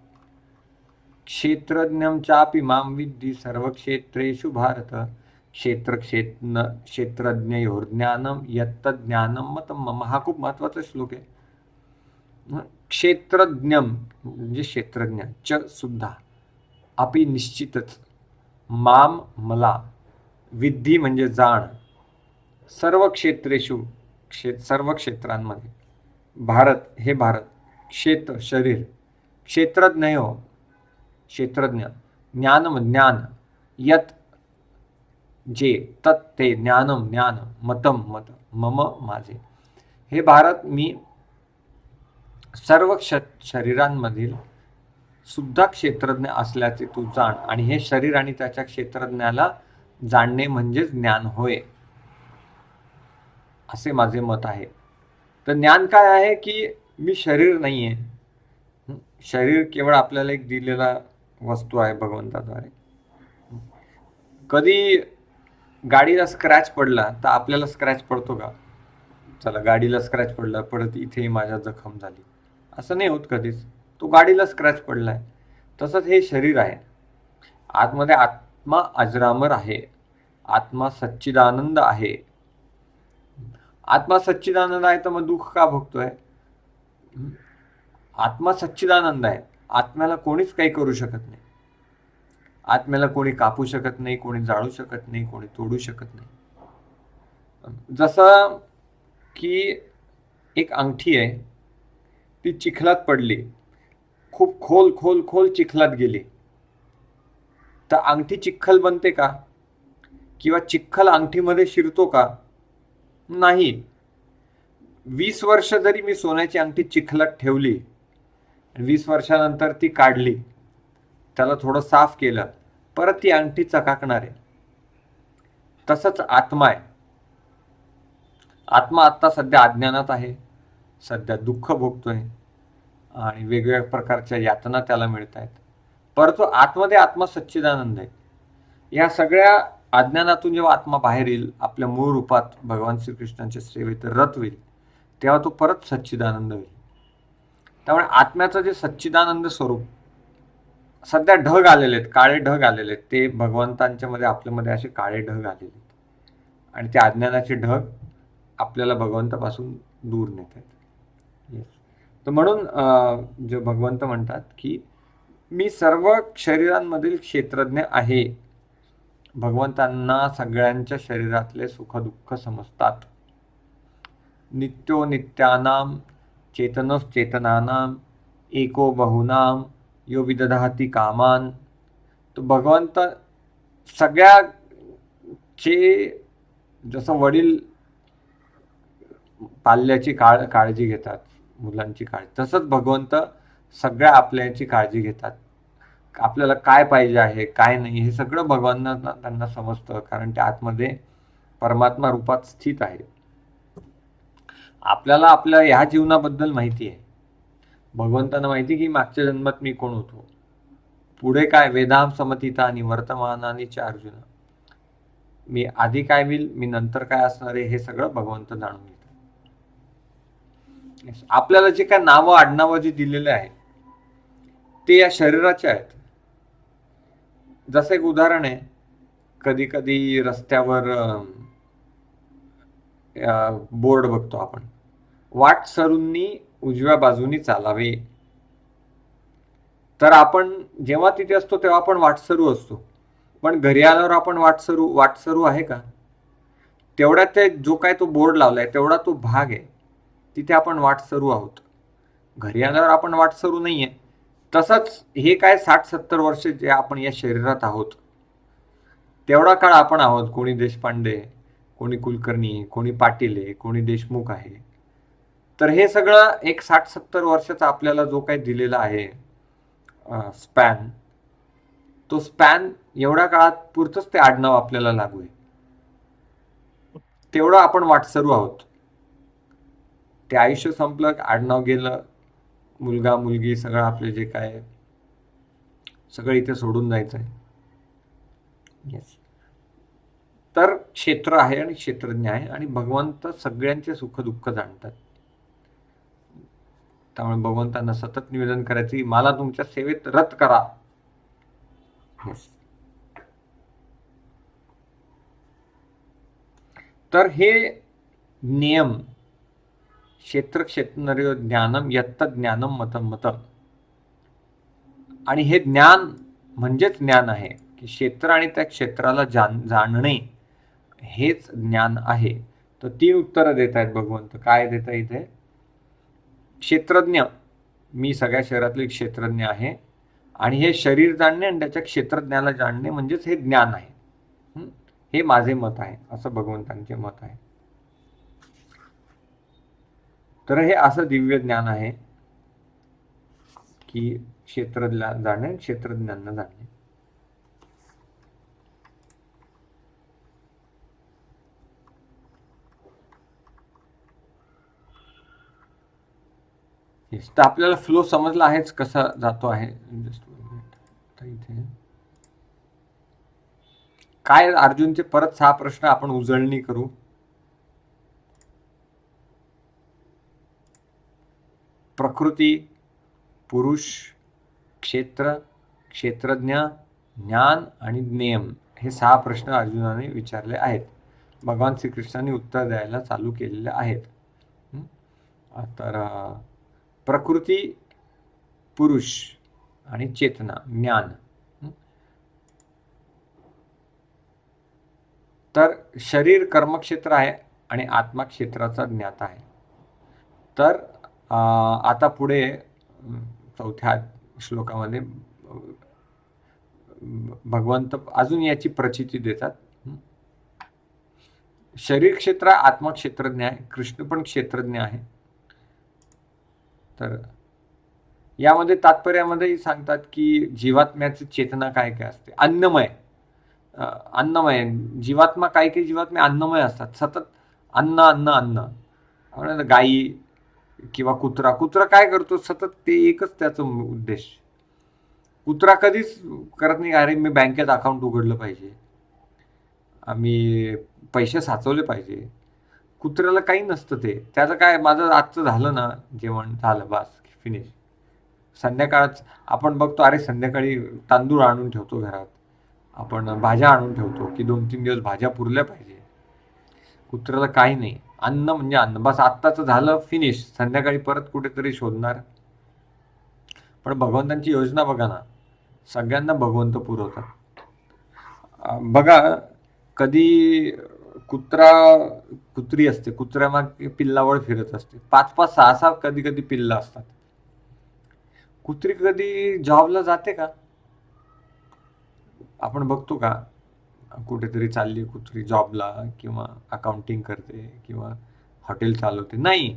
क्षेत्रज्ञं चापि मां विद्धि सर्वक्षेत्रेषु भारत, क्षेत्रज्ञयोर्ज्ञानं यत्तज्ज्ञानं मतं मम. हा खूप महत्वाचा श्लोक आहे. क्षेत्रज्ञं म्हणजे क्षेत्रज्ञ, च सुद्धा, अपि निश्चितच, माम मला, विद्धी म्हणजे जाण, सर्व क्षेत्रेषु सर्व क्षेत्रांमध्ये, भारत हे भारत, क्षेत्र शरीर, क्षेत्रज्ञ क्षेत्रज्ञ, ज्ञानम ज्ञान, यत जे, तत् ते, ज्ञानम ज्ञान, मतम मत, मम माझे. हे भारत मी सर्व शरीरांमधील सुद्धा क्षेत्रज्ञ असल्याचे तू जाण, आणि हे शरीर आणि त्याच्या क्षेत्रज्ञाला जाणणे म्हणजेच ज्ञान होय, असे माझे मत आहे. तर ज्ञान काय आहे की मी शरीर नाही आहे, शरीर केवळ आपल्याला एक दिलेला वस्तू आहे भगवंताद्वारे. कधी गाडीला स्क्रॅच पडला तर आपल्याला स्क्रॅच पडतो का? चला गाडीला स्क्रॅच पडला, परत इथे माझ्या जखम झाली, असं नाही होत कधीच. तो गाडीला स्क्रॅच पडलाय. तसंच हे शरीर आहे, आतमध्ये आत्मा अजरामर आहे, आत्मा सच्चिदानंद आहे. आत्मा सच्चिदानंद आहे तर मग दुःख का भोगतोय? आत्मा सच्चिदानंद आहे, आत्म्याला कोणीच काही करू शकत नाही, आत्म्याला कोणी कापू शकत नाही, कोणी जाळू शकत नाही, कोणी तोडू शकत नाही. जसं की एक अंगठी आहे, ती चिखलात पडली, खूप खोल खोल खोल चिखलात गेली, तर अंगठी चिखल बनते का? किंवा चिखल अंगठीमध्ये शिरतो का? नाही. 20 वर्ष जरी मी सोन्याची अंगठी चिखलात ठेवली, 20 वर्षानंतर ती काढली, त्याला थोडं साफ केलं, परत ती अंगठी चकाकणार आहे. तसंच आत्मा आहे. आत्मा आता सध्या अज्ञानात आहे, सध्या दुःख भोगतोय आणि वेगवेगळ्या प्रकारच्या यातना त्याला मिळत आहेत, परंतु आतमध्ये आत्मा सच्चिदानंद आहे. या सगळ्या अज्ञानातून जेव्हा आत्मा बाहेर येईल, आपल्या मूळ रूपात भगवान श्रीकृष्णांच्या सेवेत रत होईल, तेव्हा तो परत सच्चिदानंद होईल. त्यामुळे आत्म्याचं जे सच्चिदानंद स्वरूप, सध्या ढग आलेले आहेत, काळे ढग आलेले आहेत, ते भगवंतांच्या मध्ये आपल्यामध्ये असे काळे ढग आलेले आहेत, आणि ते अज्ञानाचे ढग आपल्याला भगवंतापासून दूर नेत आहेत. येस. तर म्हणून जे भगवंत म्हणतात की मी सर्व शरीरांमधील क्षेत्रज्ञ आहे. भगवंतांना सगळ्यांच्या शरीरातले सुखदुःख समजतात. नित्यो नित्यानाम चेतनश्चेतनानाम एको बहुनाम यो विदधाती कामान. तो भगवंत सगळ्याचे, जसं वडील पाल्याची काळजी घेतात, मुलांची काळजी, तसंच भगवंत सगळ्या आपल्याची काळजी घेतात. आपल्याला काय पाहिजे आहे, काय नाही, हे सगळं भगवानांना त्यांना समजतं, कारण ते आतमध्ये परमात्मा रूपात स्थित आहे. आपल्याला आपल्या ह्या जीवनाबद्दल माहिती आहे. भगवंतांना माहिती की मागच्या जन्मात मी कोण होतो, पुढे काय, वेदाम समतीता आणि वर्तमानानी च अर्जुन, मी आधी काय होईल, मी नंतर काय असणार आहे, हे सगळं भगवंत जाणून घेतात. आपल्याला जे काय नावं आडनावं जे दिलेले आहे ते या शरीराचे आहेत. जसं एक उदाहरण आहे, कधी कधी रस्त्यावर बोर्ड बघतो आपण, वाटसरूंनी उजव्या बाजूनी चालावे. तर आपण जेव्हा तिथे असतो तेव्हा आपण वाटसरू असतो, पण घरी आल्यावर आपण वाटसरू आहे का? तेवढ्यात ते जो काय तो बोर्ड लावलाय तेवढा तो भाग आहे, तिथे आपण वाटसरू आहोत. घरी आल्यावर आपण वाटसरू नाहीये. तसंच हे काय 60-70 वर्ष जे आपण या शरीरात आहोत, तेवढा काळ आपण आहोत. कोणी देशपांडे, कोणी कुलकर्णी, कोणी पाटील, कोणी देशमुख आहे. तर हे सगळं एक 60-70 वर्षाचा आपल्याला जो काही दिलेला आहे स्पॅन, तो स्पॅन एवढ्या काळात पुरतच ते आडनाव आपल्याला लागू आहे. तेवढं आपण वाटसरू आहोत. ते आयुष्य संपलं, आडनाव गेलं, मुलगा मुलगी सगळं आपले जे काय सगळं इथे सोडून जायचं आहे. येस. तर क्षेत्र आहे आणि क्षेत्रज्ञ आहे, आणि भगवंत सगळ्यांचे सुखदुःख जाणतात. त्यामुळे भगवंतांना सतत निवेदन करायचं, मला तुमच्या सेवेत रत करा. येस. तर हे नियम, क्षेत्र क्षेत्रज्ञ ज्ञानम यत्त ज्ञानम मतम मतम, आणि हे ज्ञान म्हणजेच ज्ञान आहे की क्षेत्र आणि त्या क्षेत्राला जाणणे हेच ज्ञान आहे. तर 3 उत्तरं देत आहेत भगवंत. काय देत आहे इथे? क्षेत्रज्ञ, मी सगळ्या शरीरातले क्षेत्रज्ञ आहे, आणि हे शरीर जाणणे आणि त्याच्या क्षेत्रज्ञाला जाणणे म्हणजेच हे ज्ञान आहे. हे माझे मत आहे, असं भगवंतांचे मत आहे. तर हे असं दिव्य ज्ञान आहे की क्षेत्राला जाणणे, क्षेत्रज्ञांना जाणणे. तर आपल्याला फ्लो समजला आहेच कसा जातो आहे. इथे काय अर्जुनचे परत 6 प्रश्न आपण उजळणी करू. प्रकृती, पुरुष, क्षेत्र, क्षेत्रज्ञ, ज्ञान आणि नियम, हे 6 प्रश्न अर्जुनाने विचारले आहेत. भगवान श्रीकृष्णांनी उत्तर द्यायला चालू केलेले आहेत. तर प्रकृती, पुरुष आणि चेतना, ज्ञान. तर शरीर कर्मक्षेत्र आहे आणि आत्मा क्षेत्राचा ज्ञाता आहे. तर आता पुढे 4थ्या श्लोकामध्ये भगवंत अजून याची प्रचिती देतात. शरीर क्षेत्र आत्मक्षेत्रज्ञ आहे, कृष्ण पण क्षेत्रज्ञ आहे. तर यामध्ये तात्पर्यामध्ये सांगतात की जीवात्म्याची चेतना काय काय असते. अन्नमय जीवात्मा, काही जीवात्मे अन्नमय असतात, सतत अन्न अन्न अन्न. गायी किंवा कुत्रा काय करतो, सतत ते एकच त्याचं उद्देश. कुत्रा कधीच करत नाही अरे मी बँकेत अकाउंट उघडलं पाहिजे, आम्ही पैसे साचवले पाहिजे. कुत्र्याला काही नसतं ते. त्याचं काय, माझं आजचं झालं ना जेवण, झालं बस, फिनिश. संध्याकाळच आपण बघतो, अरे संध्याकाळी तांदूळ आणून ठेवतो घरात, आपण भाज्या आणून ठेवतो की 2-3 दिवस भाज्या पुरल्या पाहिजे. कुत्र्याला काही नाही, अन्न म्हणजे अन्न, बस आत्ताचं झालं, फिनिश. संध्याकाळी परत कुठेतरी शोधणार. पण भगवंतांची योजना बघा ना, सगळ्यांना भगवंत पुरवतात. बघा, कधी कुत्री असते, कुत्र्यामागे पिल्लावळ फिरत असते, 5-5, 6-6 कधी कधी पिल्ला असतात. कुत्री कधी जॉबला जाते का? आपण बघतो का कुठेतरी चालली कुत्री जॉबला, किंवा अकाउंटिंग करते, किंवा हॉटेल चालवते? नाही,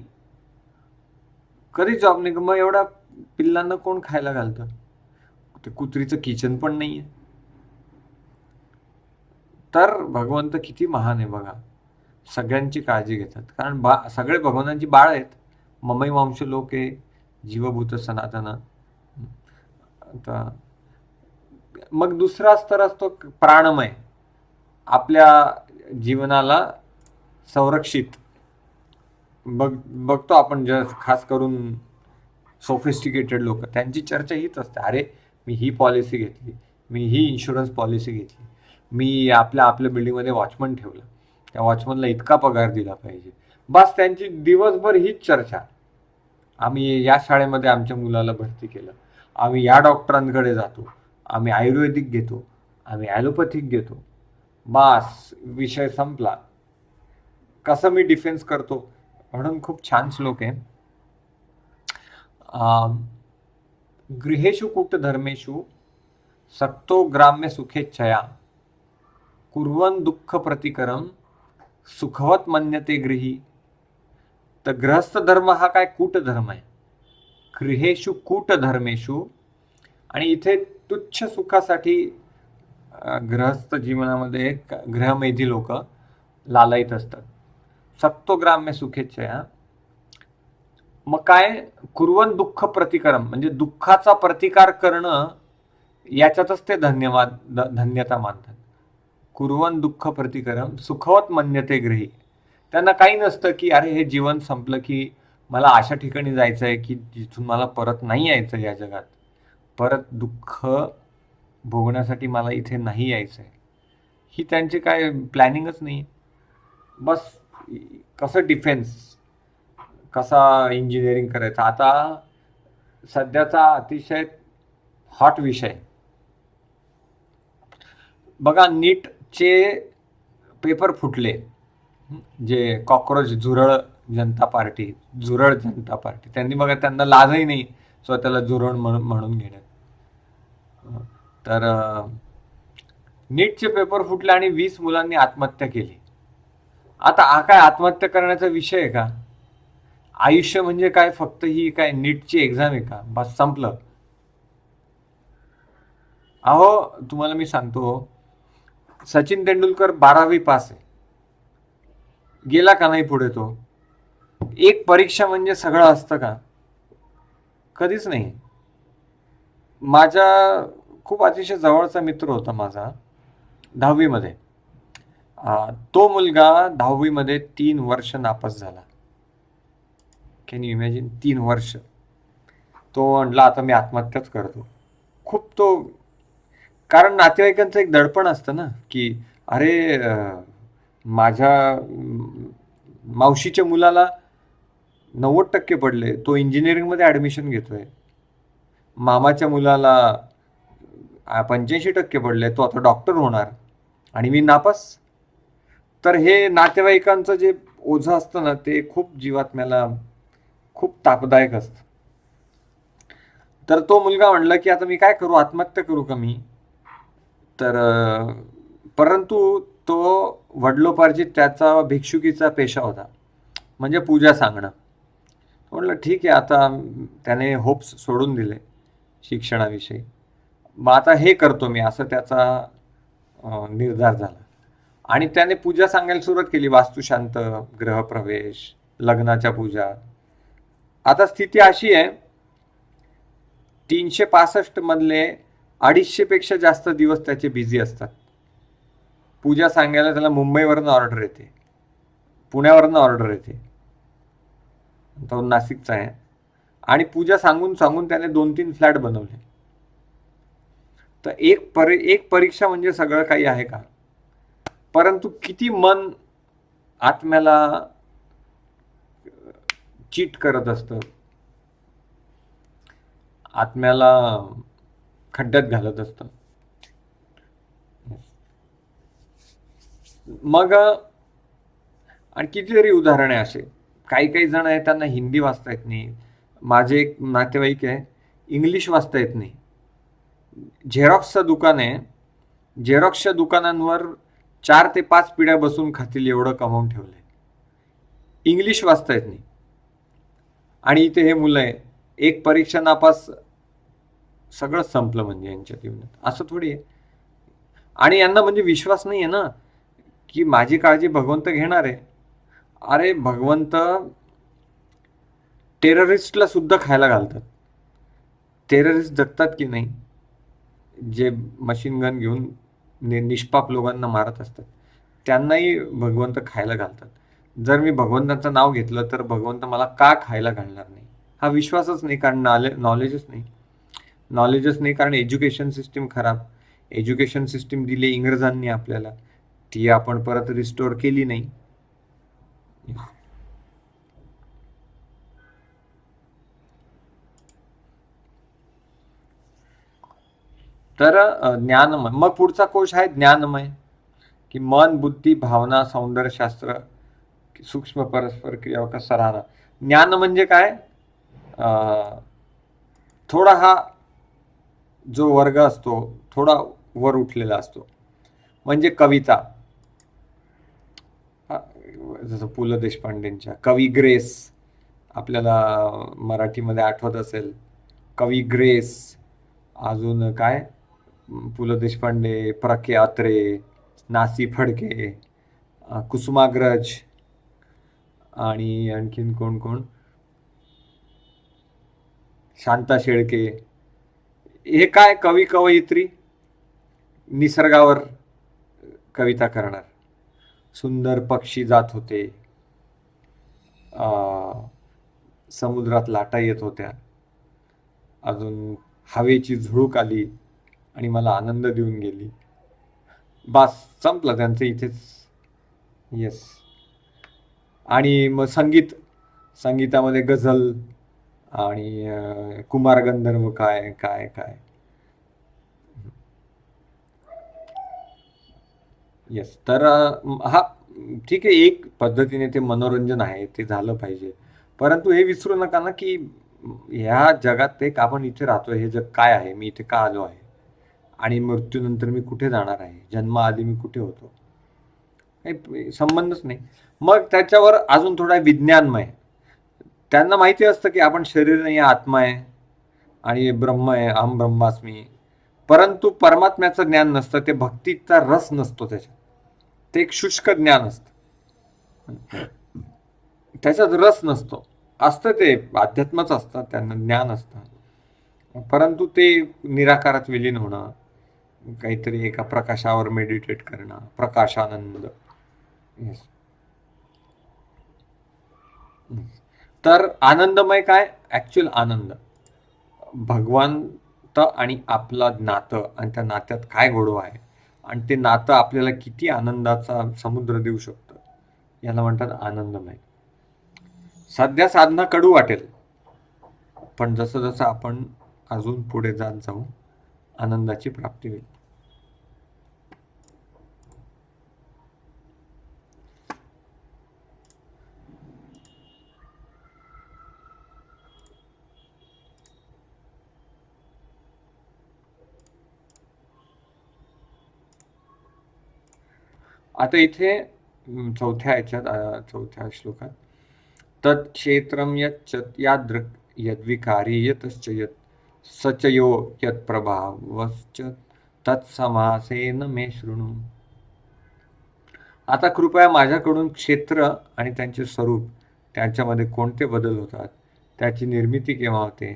कधी जॉब नाही. मग एवढा पिल्लांना कोण खायला घालतं? ते कुत्रीचं किचन पण नाहीये. तर भगवंत किती महान आहे बघा, सगळ्यांची काळजी घेतात. कारण सगळे भगवंतांची बाळ आहेत. ममै वंश लोके जीवभूत सनातन. आता मग दुसरा स्तर असतो प्राणमय, आपल्या जीवनाला संरक्षित. बघतो आपण, खास करून सोफिस्टिकेटेड लोक, त्यांची चर्चा हीच असते, अरे मी ही पॉलिसी घेतली, मी ही इन्शुरन्स पॉलिसी घेतली, मी आपल्या बिल्डिंगमध्ये वॉचमन ठेवला, त्या वॉचमनला इतका पगार दिला पाहिजे. बस त्यांची दिवसभर हीच चर्चा. आम्ही या शाळेमध्ये आमच्या मुलाला भरती केलं, आम्ही या डॉक्टरांकडे जातो, आम्ही आयुर्वेदिक घेतो, आम्ही ॲलोपॅथिक घेतो. बस विषय संपला. कसं मी डिफेन्स करतो? म्हणून खूप छान श्लोक आहे. गृहेषु कूट धर्मेषु सक्तो ग्राम्य सुखेच्छया कुर्वन् दुःख प्रतिकरम सुखवत मन्यते गृही. तर गृहस्थ धर्म हा काय कूट धर्म आहे. गृहेषु कूट धर्मेषु, आणि इथे तुच्छ सुखासाठी गृहस्थ जीवनामध्ये गृहमेधी लोक लालायित असतात. सक्तो ग्राम्य सुखेच्छया. मग काय, कुर्वन् दुःख प्रतिकरम, म्हणजे दुःखाचा प्रतिकार करणं, याच्यातच ते धन्यता मानतात. कुर्वन् दुःख प्रतिकरम सुखवत मन्यते गृही. त्यांना काही नसतं की अरे हे जीवन संपलं की मला अशा ठिकाणी जायचं आहे की जिथून मला परत नाही यायचं, या जगात परत दुःख भोगण्यासाठी मला इथे नाही यायचं आहे. ही त्यांची काय प्लॅनिंगच नाही. बस कसं डिफेन्स, कसा इंजिनिअरिंग करायचं. आता सध्याचा अतिशय हॉट विषय बघा, नीटचे पेपर फुटले. जे कॉक्रोच झुरळ जनता पार्टी त्यांनी बघा, त्यांना लाजही नाही स्वतःला झुरळ म्हणून घेण्यात. तर नीटचे पेपर फुटले आणि 20 मुलांनी आत्महत्या केली. आता हा काय आत्महत्या करण्याचा विषय आहे का? आयुष्य म्हणजे काय फक्त ही काय नीटची एक्झाम आहे का? बस संपलं. अहो तुम्हाला मी सांगतो, सचिन तेंडुलकर 12वी पास आहे, गेला का नाही पुढे तो? एक परीक्षा म्हणजे सगळं असतं का? कधीच नाही. माझा खूप अतिशय जवळचा मित्र होता माझा 10वी मध्ये. तो मुलगा 10वी मध्ये 3 वर्ष नापास झाला. Can you imagine? 3 वर्ष. तो म्हणला आता मी आत्महत्याच करतो. खूप तो, कारण नातेवाईकांचं एक दडपण असतं ना की अरे माझ्या मावशीच्या मुलाला 90% पडले, तो इंजिनिअरिंगमध्ये ॲडमिशन घेतोय. मामाच्या मुलाला 85% पडले, तो आता डॉक्टर होणार, आणि मी नापास. तर हे नातेवाईकांचं जे ओझं असतं ना, ते खूप जीवात्म्याला खूप तापदायक असतं. तर तो मुलगा म्हणला की आता मी काय करू, आत्महत्या करू का मी? तर परंतु तो वडिलोपार्जित त्याचा भिक्षुकीचा पेशा होता, म्हणजे पूजा सांगणं. म्हटलं ठीक आहे. आता त्याने होप्स सोडून दिले शिक्षणाविषयी. मग आता हे करतो मी, असं त्याचा निर्धार झाला. आणि त्याने पूजा सांगायला सुरुवात केली. वास्तुशांत, ग्रहप्रवेश, लग्नाच्या पूजा. आता स्थिती अशी आहे, 365 मधले 250 पेक्षा जास्त दिवस त्याचे बिझी असतात. पूजा सांगायला त्याला मुंबईवरनं ऑर्डर येते, पुण्यावरनं ऑर्डर येते, तो नाशिकचा आहे. आणि पूजा सांगून सांगून त्याने 2-3 फ्लॅट बनवले. तर एक परीक्षा म्हणजे सगळं काही आहे का? परंतु किती मन आत्म्याला चीट करत असतं, आत्म्याला खड्ड्यात घालत असतं. मग आणि कितीतरी उदाहरणे असे. काही काही जण आहे त्यांना हिंदी वाचता येत नाही. माझे एक नातेवाईक आहे, इंग्लिश वाचता येत नाही. झेरॉक्सचं दुकान आहे, झेरॉक्सच्या दुकानांवर 4 ते 5 पिढ्या बसून खातील एवढं कमावून ठेवलंय. इंग्लिश वाचता येत नाही. आणि इथे हे मुलं आहे, एक परीक्षा नापास, सगळं संपलं म्हणजे यांच्या जीवनात. असं थोडी आहे. आणि यांना म्हणजे विश्वास नाही आहे ना की माझी काळजी भगवंत घेणार आहे. अरे भगवंत टेररिस्टला सुद्धा खायला घालतात. टेररिस्ट जगतात की नाही, जे मशीन गन घेऊन निष्पाप लोकांना मारत असतात, त्यांनाही भगवंत खायला घालतात. जर मी भगवंताचं नाव घेतलं तर भगवंत मला का खायला घालणार नाही? हा विश्वासच नाही, कारण नॉलेजच नाही, कारण एज्युकेशन सिस्टीम खराब. एज्युकेशन सिस्टीम दिली इंग्रजांनी आपल्याला, ती आपण परत रिस्टोर केली नाही. तर ज्ञानमय. मग पुढचा कोश आहे ज्ञानमय, की मन, बुद्धी, भावना, सौंदर्यशास्त्र, सूक्ष्म परस्पर क्रिया कसा राहणार. ज्ञान म्हणजे काय? थोडा हा जो वर्ग असतो थोडा वर उठलेला असतो. म्हणजे कविता, जसं पु ल देशपांडेंच्या कवी ग्रेस, आपल्याला मराठीमध्ये आठवत असेल, कवी ग्रेस. अजून काय, पु ल देशपांडे, प्र के अत्रे, नासी फडके, कुसुमाग्रज, आणि आणखीन कोण कोण, शांता शेळके. हे काय कवी कवयित्री निसर्गावर कविता करणार. सुंदर पक्षी जात होते, समुद्रात लाटा येत होत्या, अजून हवेची झुळूक आली आणि मला आनंद देऊन गेली. बस संपलं त्यांचं इथेच. येस. आणि मग संगीतामध्ये गझल आणि कुमार गंधर्व, काय काय काय. येस. तर हा ठीक आहे, एक पद्धतीने ते मनोरंजन आहे, ते झालं पाहिजे. परंतु हे विसरू नका ना की ह्या जगात एक आपण इथे राहतो, हे जग काय आहे, मी इथे का आलो आहे, आणि मृत्यूनंतर मी कुठे जाणार आहे, जन्माआधी मी कुठे होतो, काही संबंधच नाही. मग त्याच्यावर अजून थोडा विज्ञानमय. त्यांना माहिती असतं की आपण शरीर नाही, आत्मा आहे आणि ब्रह्म आहे, अहम ब्रह्मास्मी. परंतु परमात्म्याचं ज्ञान नसतं, ते भक्तीचा रस नसतो त्याच्यात, ते एक शुष्क ज्ञान असतं, त्याच्यात रस नसतो. असतं ते अध्यात्मच असतं, त्यांना ज्ञान असतं, परंतु ते निराकारात विलीन होणं, काहीतरी एका प्रकाशावर मेडिटेट करणं, प्रकाशानंद. येस. तर आनंदमय काय? ऍक्च्युअल आनंद, भगवंत आणि आपला नातं, आणि त्या नात्यात काय गोडवा आहे, आणि ते नातं आपल्याला किती आनंदाचा समुद्र देऊ शकतं, याला म्हणतात आनंदमय. सध्या साधना कडू वाटेल, पण जसं जसं आपण अजून पुढे जात जाऊ, आनंदाची प्राप्ती होईल. आता इथे चौथ्या श्लोकात, तत्क्षेत्रम यच्च यादृक् यद्विकारी यतश्च यत् सचयो यत्प्रभावश्च तत्समासेन मे शृणु. आता कृपया माझ्याकडून क्षेत्र आणि त्यांचे स्वरूप, त्यांच्यामध्ये कोणते बदल होतात, त्याची निर्मिती केव्हा होते,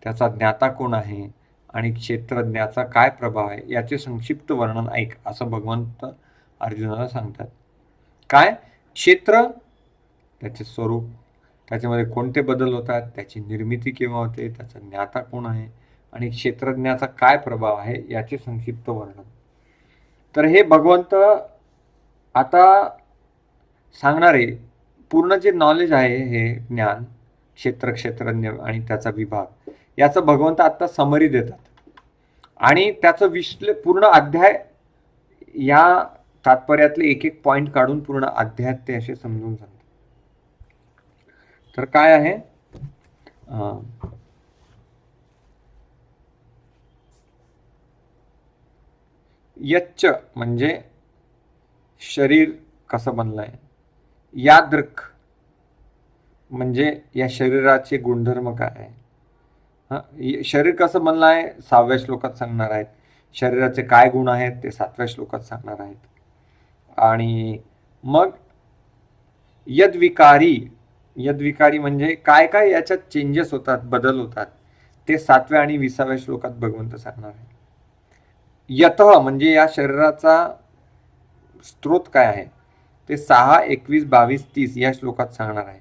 त्याचा ज्ञाता कोण आहे, आणि क्षेत्रज्ञाचा काय प्रभाव आहे, याचे संक्षिप्त वर्णन ऐक, असं भगवंत अर्जुनाला सांगतात. काय? क्षेत्र, त्याचे स्वरूप, त्याच्यामध्ये कोणते बदल होतात, त्याची निर्मिती केव्हा होते, त्याचा ज्ञाता कोण आहे आणि क्षेत्रज्ञाचा काय प्रभाव आहे याचे संक्षिप्त वर्णन. तर हे भगवंत आता सांगणारे पूर्ण जे नॉलेज आहे, हे ज्ञान, क्षेत्रज्ञ आणि त्याचा विभाग, याचं भगवंत आता समरी देतात आणि त्याचं पूर्ण अध्याय, या तात्पर्यातले एक एक पॉइंट काढून पूर्ण अध्यायात ते असे समजून सांगतात. तर काय आहे? यच्च म्हणजे शरीर कसं बनलंय, यादृक म्हणजे या शरीराचे गुणधर्म काय आहे. शरीर कसं बनलं आहे 6व्या श्लोकात सांगणार आहेत. शरीराचे काय गुण आहेत ते 7व्या श्लोकात सांगणार आहेत. आणि मग यद्विकारी म्हणजे काय काय याच्यात चेंजेस होतात, बदल होतात, ते 7व्या आणि 20व्या श्लोकात भगवंत सांगणार आहे. यतः म्हणजे या शरीराचा स्त्रोत काय आहे ते 6, 21, 22, 30 या श्लोकात सांगणार आहे.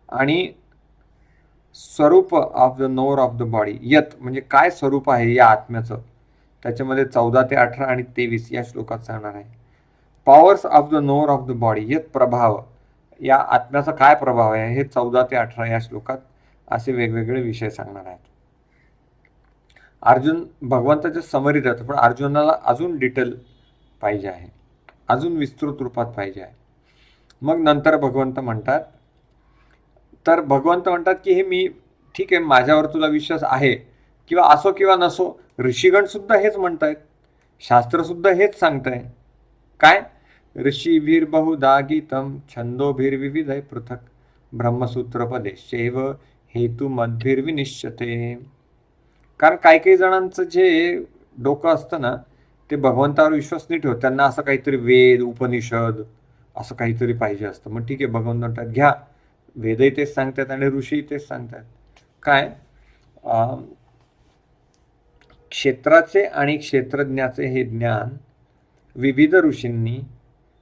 आणि स्वरूप of the NOR of the body, यत म्हणजे काय स्वरूप आहे या आत्म्याचं, त्याच्यामध्ये 14 ते 18 आणि 23 या श्लोकात सांगणार आहे. Powers of the NOR of the body, यत प्रभाव, या आत्म्याचा काय प्रभाव आहे हे 14 ते 18 या श्लोकात असे वेगवेगळे विषय सांगणार आहेत. अर्जुन भगवंताच्या समरी देतात, पण अर्जुनाला अजून डिटेल पाहिजे आहे, अजून विस्तृत रूपात पाहिजे आहे. मग नंतर भगवंत म्हणतात की हे मी ठीक आहे, माझ्यावर तुला विश्वास आहे किंवा असो किंवा नसो, ऋषीगण सुद्धा हेच म्हणतायत, शास्त्र सुद्धा हेच सांगताय. काय? ऋषीभिर्बहुधा गीतम छंदोभिर्विविधैः पृथक् ब्रह्मसूत्रपदेश्चैव हेतुमद्भिर्विनिश्चते. कारण काही जणांचं जे डोकं असतं ना, ते भगवंतावर विश्वास नाही ठेवत. त्यांना असं काहीतरी वेद, उपनिषद असं काहीतरी पाहिजे असतं. मग ठीक आहे, भगवंत म्हणतात घ्या, वेदही तेच सांगतात आणि ऋषी तेच सांगतात. काय? क्षेत्राचे आणि क्षेत्रज्ञाचे हे ज्ञान विविध ऋषींनी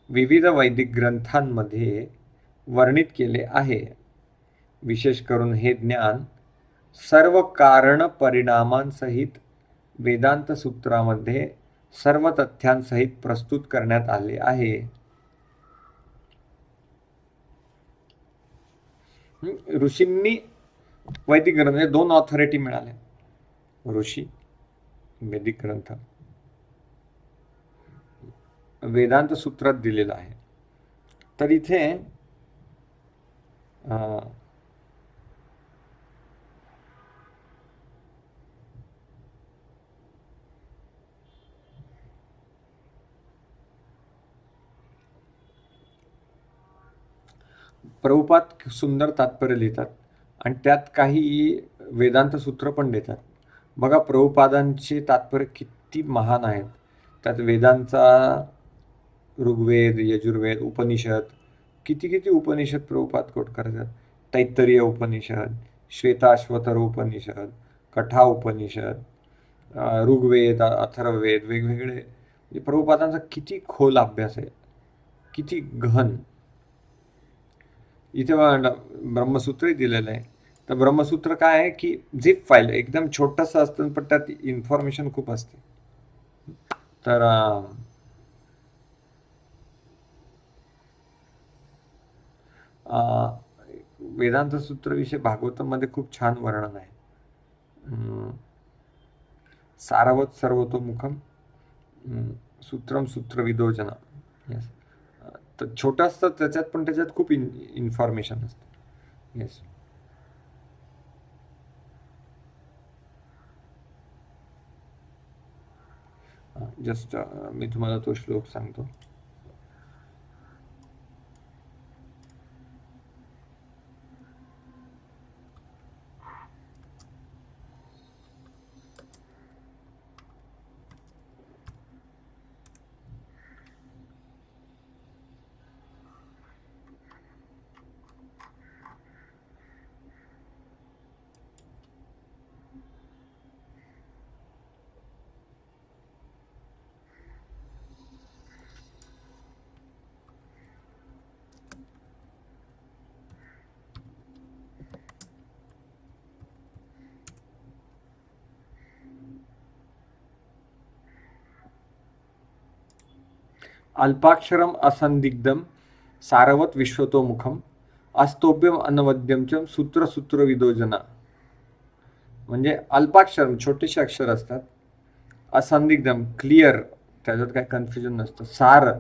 विविध वैदिक ग्रंथांमध्ये वर्णित केले आहे. विशेष करून हे ज्ञान सर्व कारण परिणामांसहित वेदांत सूत्रामध्ये सर्व तथ्यांसहित प्रस्तुत करण्यात आले आहे. ऋषींनी वैदिक ग्रंथ म्हणजे 2 ऑथॉरिटी मिळाले, ऋषी, वैदिक ग्रंथ, वेदांत सूत्रात दिलेलं आहे. तर इथे प्रभुपाद सुंदर तात्पर्य लिहितात आणि त्यात काही वेदांत सूत्र पण देतात. बघा, प्रभुपादांचे तात्पर्य किती महान आहेत. त्यात वेदांचा ऋग्वेद, यजुर्वेद, उपनिषद, किती उपनिषद प्रभुपाद कोट करतात. तैत्तरीय उपनिषद, श्वेताश्वतर उपनिषद, कठा उपनिषद, ऋग्वेद, अथर्ववेद, वेगवेगळे प्रभुपादांचा किती खोल अभ्यास आहे, किती गहन. इथे ब्रह्मसूत्रही दिलेलं आहे. तर ब्रह्मसूत्र काय आहे की झिप फाईल, एकदम छोटंसं असतं पण त्यात इन्फॉर्मेशन खूप असते. तर वेदांत सूत्राविषयी भागवतामध्ये खूप छान वर्णन आहे. सारवत सर्वतोमुखम सूत्रम सूत्रविदो जना. येस, तर छोटं असतं त्याच्यात, पण त्याच्यात खूप इन्फॉर्मेशन असते. येस, जस्ट मी तुम्हाला तो श्लोक सांगतो. अल्पाक्षरम असंदिग्धम सारवत विश्वतोमुखम अस्तोभ्यम अनवद्यम च सूत्र सूत्र विदोजना. म्हणजे अल्पाक्षर छोटेसे अक्षर असतात, असंदिग्धम क्लिअर, त्याच्यात काही कन्फ्युजन नसतं, सार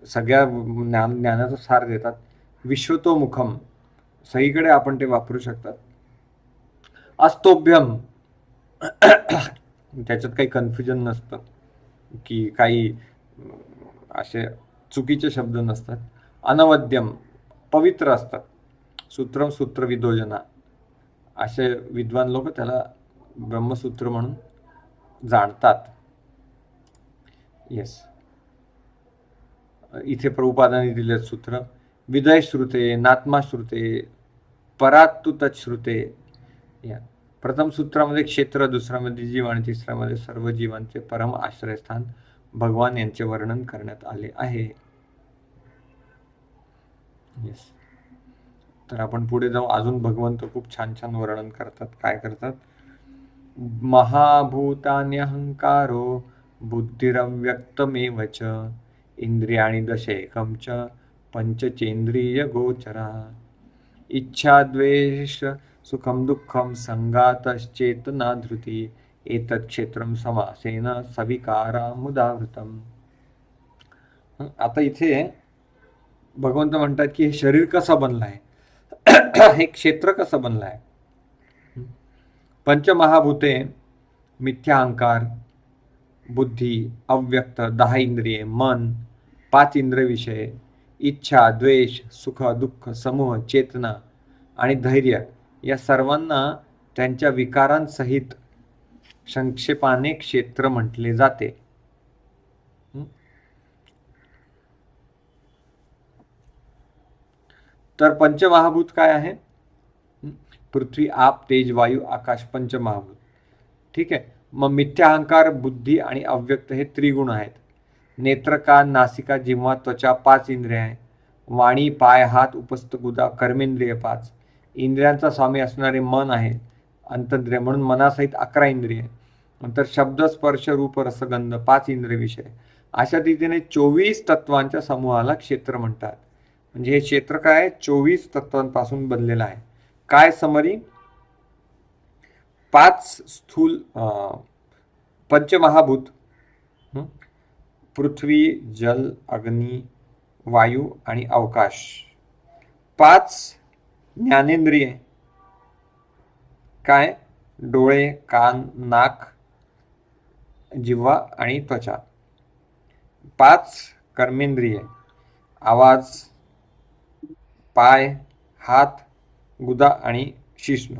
सगळ्या ज्ञानाचं सार देतात, विश्वतोमुखम सगळीकडे आपण ते वापरू शकतात, अस्तोभ्यम त्याच्यात काही कन्फ्युजन नसतं की काही असे चुकीचे शब्द नसतात, अनवद्यम पवित्र असतात, सूत्रम सूत्र विदोजना असे विद्वान लोक त्याला ब्रह्मसूत्र म्हणून जाणतात. येस, इथे प्रभुपादांनी दिले सूत्र, विदय श्रुते, नात्मा श्रुते, परात्तु तच्छ्रुते. या प्रथम सूत्रामध्ये क्षेत्र, दुसऱ्यामध्ये जीव आणि तिसऱ्यामध्ये सर्व जीवांचे परम आश्रयस्थान भगवान यांचे वर्णन करण्यात आले आहे. येस, तर आपण पुढे जाऊ. अजून भगवंत खूप छान छान वर्णन करतात. काय करतात? महाभूतान्यहंकारो बुद्धिरव्यक्तमेव च इंद्रियाणि दशेकं च पंचचेंद्रिय गोचरा इच्छा द्वेष सुखम दुःखम संगातश्चेतना धृती एतत् क्षेत्रम समासेन सविकारा मुदावृतम. आता इथे भगवंत म्हणतात की हे शरीर कसं बनलं आहे, हे क्षेत्र कसं बनलं आहे. पंचमहाभूते, मिथ्या अहंकार, बुद्धी, अव्यक्त 10 इंद्रिये, मन, 5 इंद्रिय विषय, इच्छा, द्वेष, सुख, दुःख, समूह, चेतना आणि धैर्य या सर्वांना त्यांच्या विकारांसहित संक्षेपाने क्षेत्र म्हटले जाते. तर पंचमहाभूत काय आहे? पृथ्वी, आप, तेज, वायू, आकाश, पंचमहाभूत. ठीक आहे. मग मिथ्या अहंकार, बुद्धी आणि अव्यक्त हे त्रिगुण आहेत. नेत्र, कान, नासिका, जिव्हा, त्वचा 5 इंद्रिय आहे. वाणी, पाय, हात, उपस्थ गुदा, कर्मेंद्रिय 5. इंद्रियांचा स्वामी असणारे मन आहे, अंतर्द्रिय, म्हणून मनासहित 11 इंद्रिय. नंतर शब्द, स्पर्श, रूप, रसगंध 5 इंद्रिय विषय. अशा रीतीने 24 तत्वांच्या समूहाला क्षेत्र म्हणतात. म्हणजे हे क्षेत्र काय आहे? 24 तत्वांपासून बनलेलं आहे. काय समरी? 5 स्थूल पंचमहाभूत, पृथ्वी, जल, अग्नी, वायू आणि अवकाश. 5 ज्ञानेंद्रिये, काय? डोळे, कान, नाक, जिव्हा आणि त्वचा. 5 कर्मेंद्रिये, आवाज, पाय, हात, गुदा आणि शिश्न.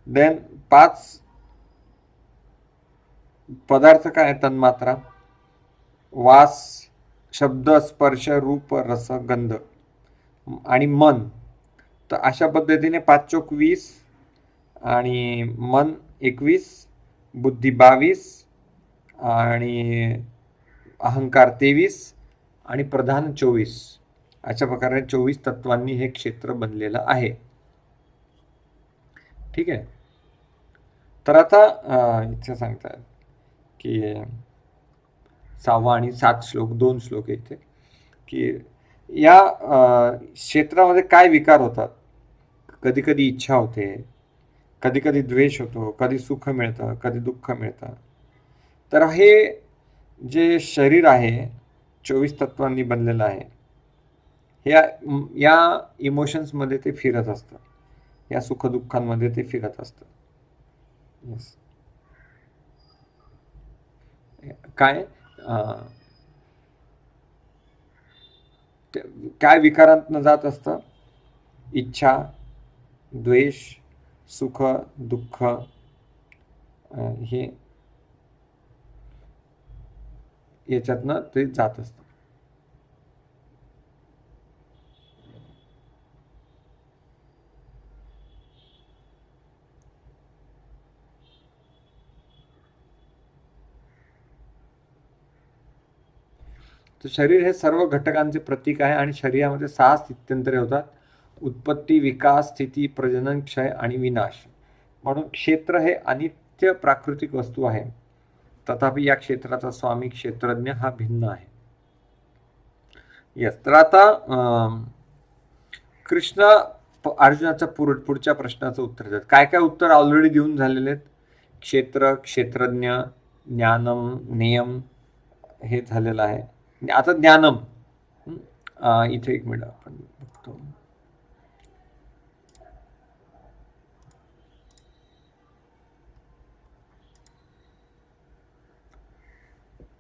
देन 5 पदार्थ काय? तन्मात्रा, वास, शब्द, स्पर्श, रूप, रस, गंध आणि मन. तर अशा पद्धतीने 5 चोक 20 आणि मन 21, बुद्धी 22 आणि अहंकार 23 आणि प्रधान 24. अशा प्रकारे 24 तत्वांनी हे क्षेत्र बनलेलं आहे. ठीक आहे. तर आता इथे सांगतात की 6वा आणि 7 श्लोक, 2 श्लोक इथे, की या क्षेत्रामध्ये काय विकार होतात. कधी कधी इच्छा होते, कधी कधी द्वेष होतो, कधी सुख मिळतं, कधी दुःख मिळतं. तर हे जे शरीर आहे 24 तत्वांनी बनलेलं आहे, या इमोशन्समध्ये ते फिरत असतं, या सुखदुःखांमध्ये ते फिरत असतं. येस, काय काय विकारांतनं जात असतं? इच्छा, द्वेष, सुख, दुःख, हे याच्यातनं ते जात असतं. तर शरीर हे सर्व घटकांचे प्रतीक आहे आणि शरीरामध्ये 6 स्थित्यंतरे होतात: उत्पत्ती, विकास, स्थिती, प्रजनन, क्षय आणि विनाश. म्हणून क्षेत्र हे अनित्य प्राकृतिक वस्तू आहे. तथापि या क्षेत्राचा स्वामी क्षेत्रज्ञ हा भिन्न आहे. येस. तर आता कृष्ण अर्जुनाच्या पुढच्या प्रश्नाचं उत्तर देतात. काय काय उत्तर ऑलरेडी देऊन झालेले आहेत. क्षेत्र, क्षेत्रज्ञ, ज्ञानम, नियम हे झालेलं आहे. आता ज्ञानम इथे एक मिनिट आपण बघतो.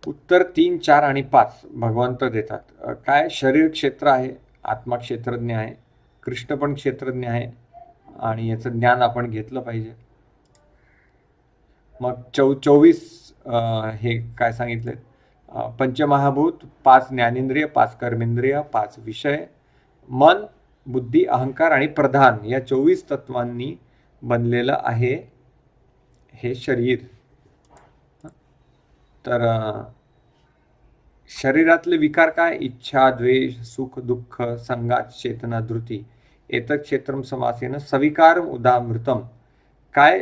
उत्तर 3, 4 आणि 5 भगवंत देतात. काय शरीर क्षेत्र आहे, आत्मा क्षेत्रज्ञ आहे, कृष्ण पण क्षेत्रज्ञ आहे आणि याचं ज्ञान आपण घेतलं पाहिजे. मग 24 हे काय सांगितले, पंचमहाभूत, 5 ज्ञानेंद्रिय, 5 कर्मेंद्रिय, 5 विषय, मन, बुद्धी, अहंकार आणि प्रधान या 24 तत्वांनी बनलेलं आहे हे शरीर. तर शरीरातले विकार काय, इच्छा, द्वेष, सुख, दुःख, संगात, चेतना, धृती, एतत् क्षेत्रम समासेन सविकारम उदामृतम. काय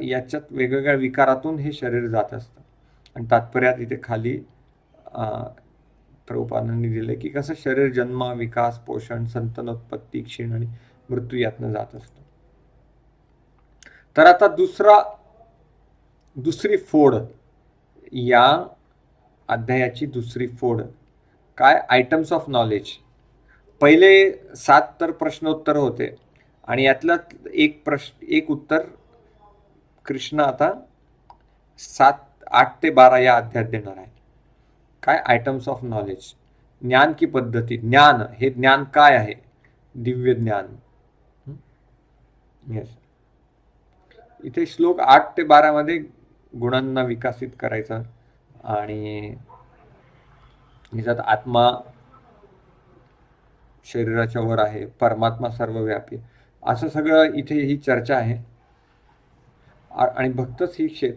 याच्यात वेगवेगळ्या विकारातून हे शरीर जात असतं. आणि तात्पर्यात इथे खाली प्रभुपादांनी दिले की कसं शरीर जन्म, विकास, पोषण, संतानोत्पत्ती, क्षीण आणि मृत्यू यातनं जात असतं. तर आता दुसरी फोड, या अध्यायाची दुसरी फोड काय, आयटम्स ऑफ नॉलेज. पहिले 7 तर प्रश्नोत्तर होते आणि यातलं एक उत्तर कृष्ण आता 8 ते 12 या अध्यायात देणार आहे. काय, आयटम्स ऑफ नॉलेज. ज्ञान की पद्धती. ज्ञान, हे ज्ञान काय आहे, दिव्य ज्ञान. येस. इथे श्लोक 8 ते 12 मध्ये गुणांना विकसित करायचं आणि याच्यात आत्मा शरीराच्या वर आहे, परमात्मा सर्वव्यापी, असं सगळं इथे ही चर्चा आहे. आणि भक्तच ही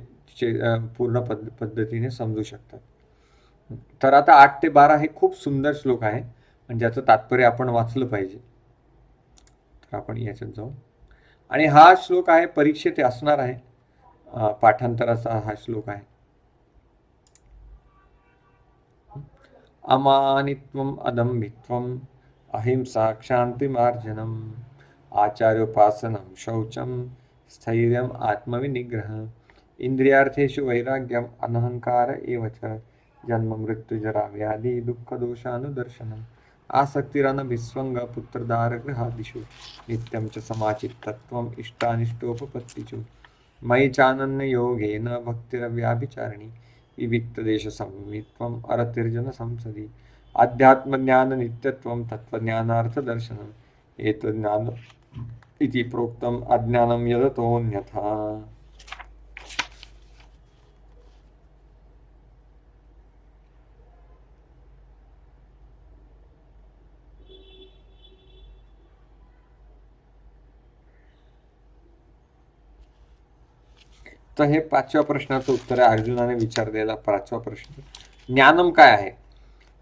पूर्ण पद्धतीने समजू शकतात. तर आता 8 ते 12 हे खूप सुंदर श्लोक आहे आणि ज्याचं तात्पर्य आपण वाचलं पाहिजे. तर आपण याच्यात जाऊ. आणि हा श्लोक आहे, परीक्षेत असणार आहे, पाठांतराचा हा श्लोक आहे. अमानित्वम, अदम्भित्वम, अहिंसा, क्षांतिमार्जनम, आचार्योपासनम, शौचम, स्थैर्यम, आत्मविनिग्रह, इंद्रियार्थेषु वैराग्यम, अनहंकार एव च, जन्म मृत्यु जरा व्याधि दुःख दोषानुदर्शनम, आसक्तिरनभिस्वंग, पुत्रदार गृहादिषु, नित्यं च समाचित्तत्वम, इष्टानिष्टोपपत्तिषु, मयि चानन्य योगेन भक्तिरव्याभिचारिणी, विविक्तदेश संवित्वम, अरतिर्जन संसदि, अध्यात्म ज्ञान नित्यत्वम, तत्वज्ञानार्थ दर्शनम, एतज्ज्ञान इति प्रोक्तम, अज्ञानम यदतोऽन्यथा. तर हे 5व्या प्रश्नाचं उत्तर आहे, अर्जुनाने विचारलेला 5वा प्रश्न. ज्ञानम काय आहे.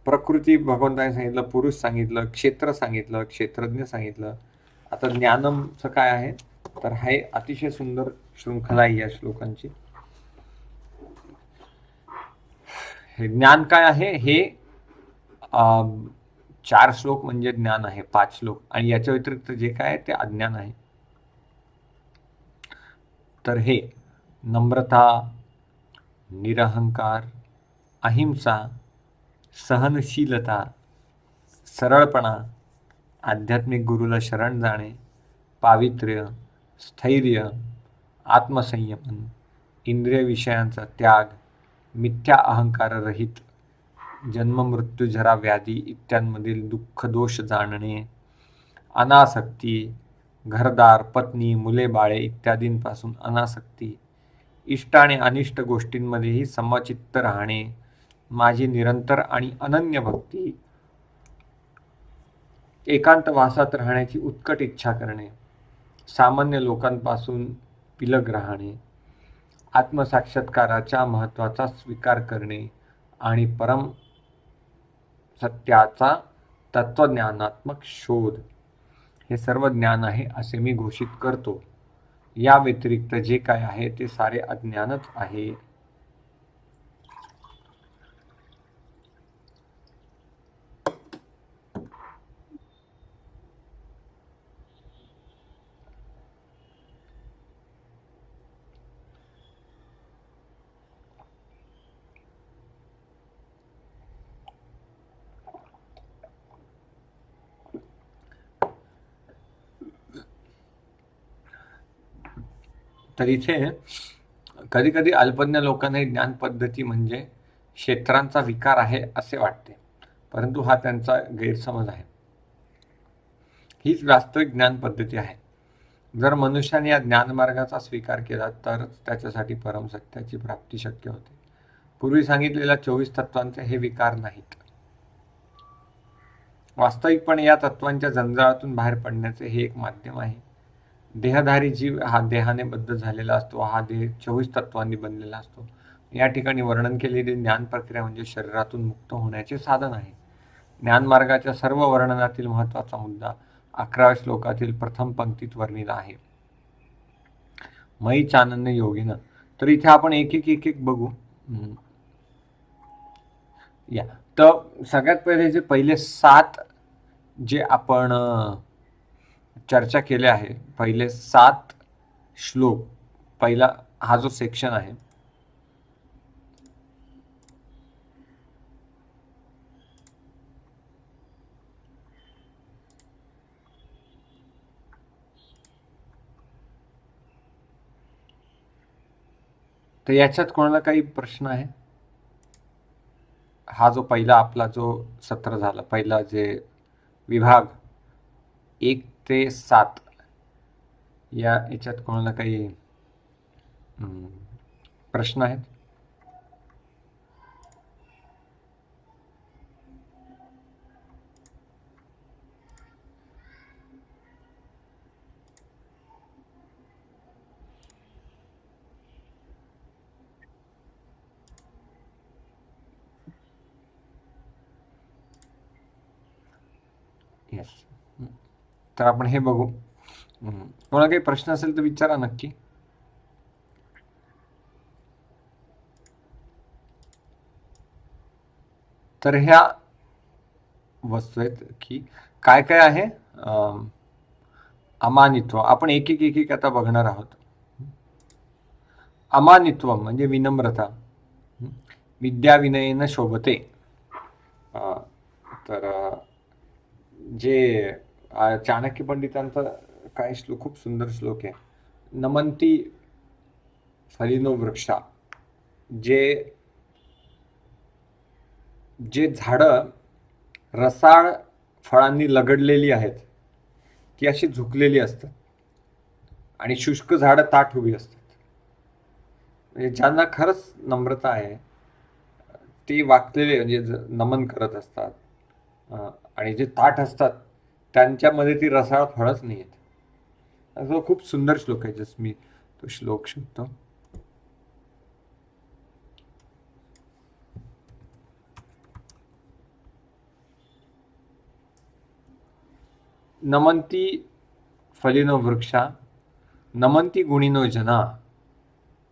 प्रकृती भगवंताने सांगितलं, पुरुष सांगितलं, क्षेत्र सांगितलं, क्षेत्रज्ञ सांगितलं. आता ज्ञानमचं काय आहे, तर हे अतिशय सुंदर शृंखला आहे या श्लोकांची. हे ज्ञान काय आहे, हे 4 श्लोक म्हणजे ज्ञान आहे, 5 श्लोक, आणि याच्या व्यतिरिक्त जे काय आहे ते अज्ञान आहे. तर हे नम्रता, निरहंकार, अहिंसा, सहनशीलता, सरळपणा, आध्यात्मिक गुरुला शरण जाणे, पावित्र्य, स्थैर्य, आत्मसंयमन, इंद्रिय विषयांचा त्याग, मिथ्या अहंकाररहित, जन्म मृत्यू जरा व्याधी इत्यांमधील दुःख दोष जाणणे, अनासक्ती, घरदार, पत्नी, मुले, बाळे इत्यादींपासून अनासक्ती, इष्ट आणि अनिष्ट गोष्टींमध्येही समचित्त राहणे, माझी निरंतर आणि अनन्य भक्ती, एकांतवासात राहण्याची उत्कट इच्छा करणे, सामान्य लोकांपासून विलग राहणे, आत्मसाक्षात्काराच्या महत्त्वाचा स्वीकार करणे आणि परम सत्याचा तत्वज्ञानात्मक शोध, हे सर्व ज्ञान आहे असे मी घोषित करतो. या व्यतिरिक्त जे काय आहे ते सारे अज्ञानच आहे. तर इथे कधी कधी अल्पज्ञ लोकांना ही ज्ञान पद्धती म्हणजे क्षेत्रांचा विकार आहे असे वाटते, परंतु हा त्यांचा गैरसमज आहे. हीच वास्तविक ज्ञान पद्धती आहे. जर मनुष्याने या ज्ञानमार्गाचा स्वीकार केला तर त्याच्यासाठी परमसत्याची प्राप्ती शक्य होते. पूर्वी सांगितलेल्या 24 तत्वांचे हे विकार नाहीत. वास्तविकपणे या तत्वांच्या जंजाळातून बाहेर पडण्याचे हे एक माध्यम आहे. देहधारी जीव हा देहाने बद्ध झालेला असतो. हा देह 24 तत्वांनी बनलेला असतो. या ठिकाणी वर्णन केलेली ज्ञान प्रक्रिया म्हणजे शरीरातून मुक्त होण्याचे साधन आहे. ज्ञानमार्गाच्या सर्व वर्णनातील महत्वाचा मुद्दा 11व्या श्लोकातील प्रथम पंक्तीत वर्णिला आहे. मयी चानन्य योगिन. तर इथे आपण एक एक बघू. या तर सगळ्यात पहिले जे पहिले 7 जे आपण चर्चा केले आहे, पहिले 7 श्लोक, पहिला हा जो सेक्शन आहे, तर याच्यात कोणाला काही प्रश्न आहे? हा जो पहिला आपला जो सत्र झाला, पहिला जे विभाग 1 ते 7 याच्यात कोणाला काही प्रश्न आहेत? येस. तर आपण हे बघू. कोणाला काही प्रश्न असेल तर विचारा नक्की. तर ह्या वस्तू आहेत की काय काय आहे. अमानित्व आपण एक एक आता बघणार आहोत. अमानित्व म्हणजे विनम्रता. विद्या विनयेन शोभते. तर जे चाणक्य पंडितांचा काय श्लोक, खूप सुंदर श्लोक आहे. नमंती फलिनो वृक्षा. जे झाडं रसाळ फळांनी लगडलेली आहेत ती अशी झुकलेली असतात आणि शुष्क झाडं ताठ उभी असतात. म्हणजे ज्यांना खरंच नम्रता आहे ते वाकलेले म्हणजे नमन करत असतात, आणि जे ताठ असतात त्यांच्यामध्ये ती रसाळ फळच नाही आहेत. असं खूप सुंदर श्लोक आहे. जस्ट मी तो श्लोक शोधतो. नमंती फलिनो वृक्षा नमंती गुणिनो जना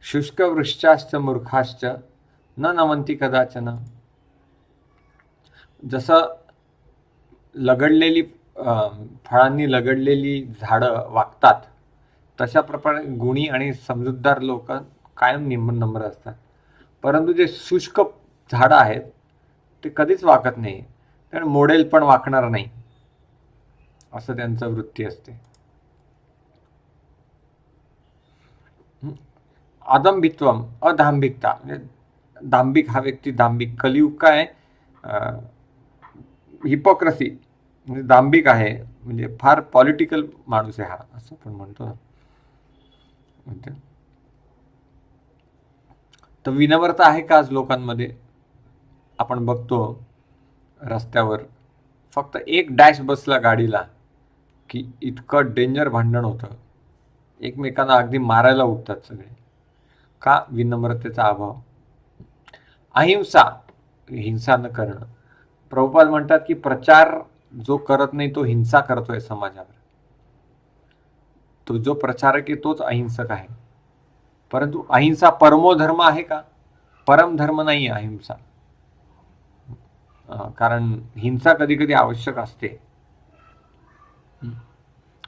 शुष्क वृक्षाश्च मूर्खाश्च न नमंती कदाचन. जसं लगडलेली फळांनी लगडलेली झाडं वागतात तशा प्रकारे गुणी आणि समजूतदार लोक कायम नम्र असतात, परंतु जे शुष्क झाडं आहेत ते कधीच वाकत नाही, कारण मोडेल पण वाकणार नाही असं त्यांचं वृत्ती असते. अदंभित्वम अदांभिकता म्हणजे दांभिक हा व्यक्ती दांभिक. कलियुग काय हिपोक्रसी म्हणजे दांभिक आहे, म्हणजे फार पॉलिटिकल माणूस आहे हा, असं पण म्हणतो ना. तर विनम्रता आहे का आज लोकांमध्ये? आपण बघतो रस्त्यावर फक्त एक डॅश बसला गाडीला की इतकं डेंजर भांडण होतं, एकमेकांना अगदी मारायला उठतात सगळे. का? विनम्रतेचा अभाव. अहिंसा, हिंसा न करणं. प्रभुपाद म्हणतात की प्रचार जो करत नाही तो हिंसा करतोय समाजावर. तो जो प्रचारक आहे तोच अहिंसक आहे. परंतु अहिंसा परमोधर्म आहे का? परमधर्म नाही आहे अहिंसा. कारण हिंसा कधी कधी आवश्यक असते,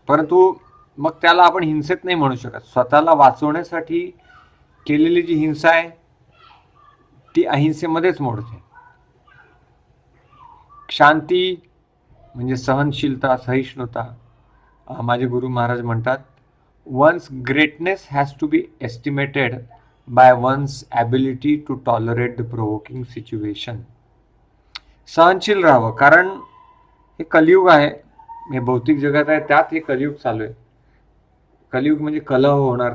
परंतु मग त्याला आपण हिंसेत नाही म्हणू शकत. स्वतःला वाचवण्यासाठी केलेली जी हिंसा आहे ती अहिंसेमध्येच मोडते. शांती म्हणजे सहनशीलता, सहिष्णुता. माझे गुरु महाराज म्हणतात one's greatness has to be estimated by one's ability to tolerate the provoking situation. सहनशील राहावं, कारण हे कलियुग आहे, हे भौतिक जगात आहे, त्यात हे कलियुग चालू आहे. कलियुग म्हणजे कलह होणार,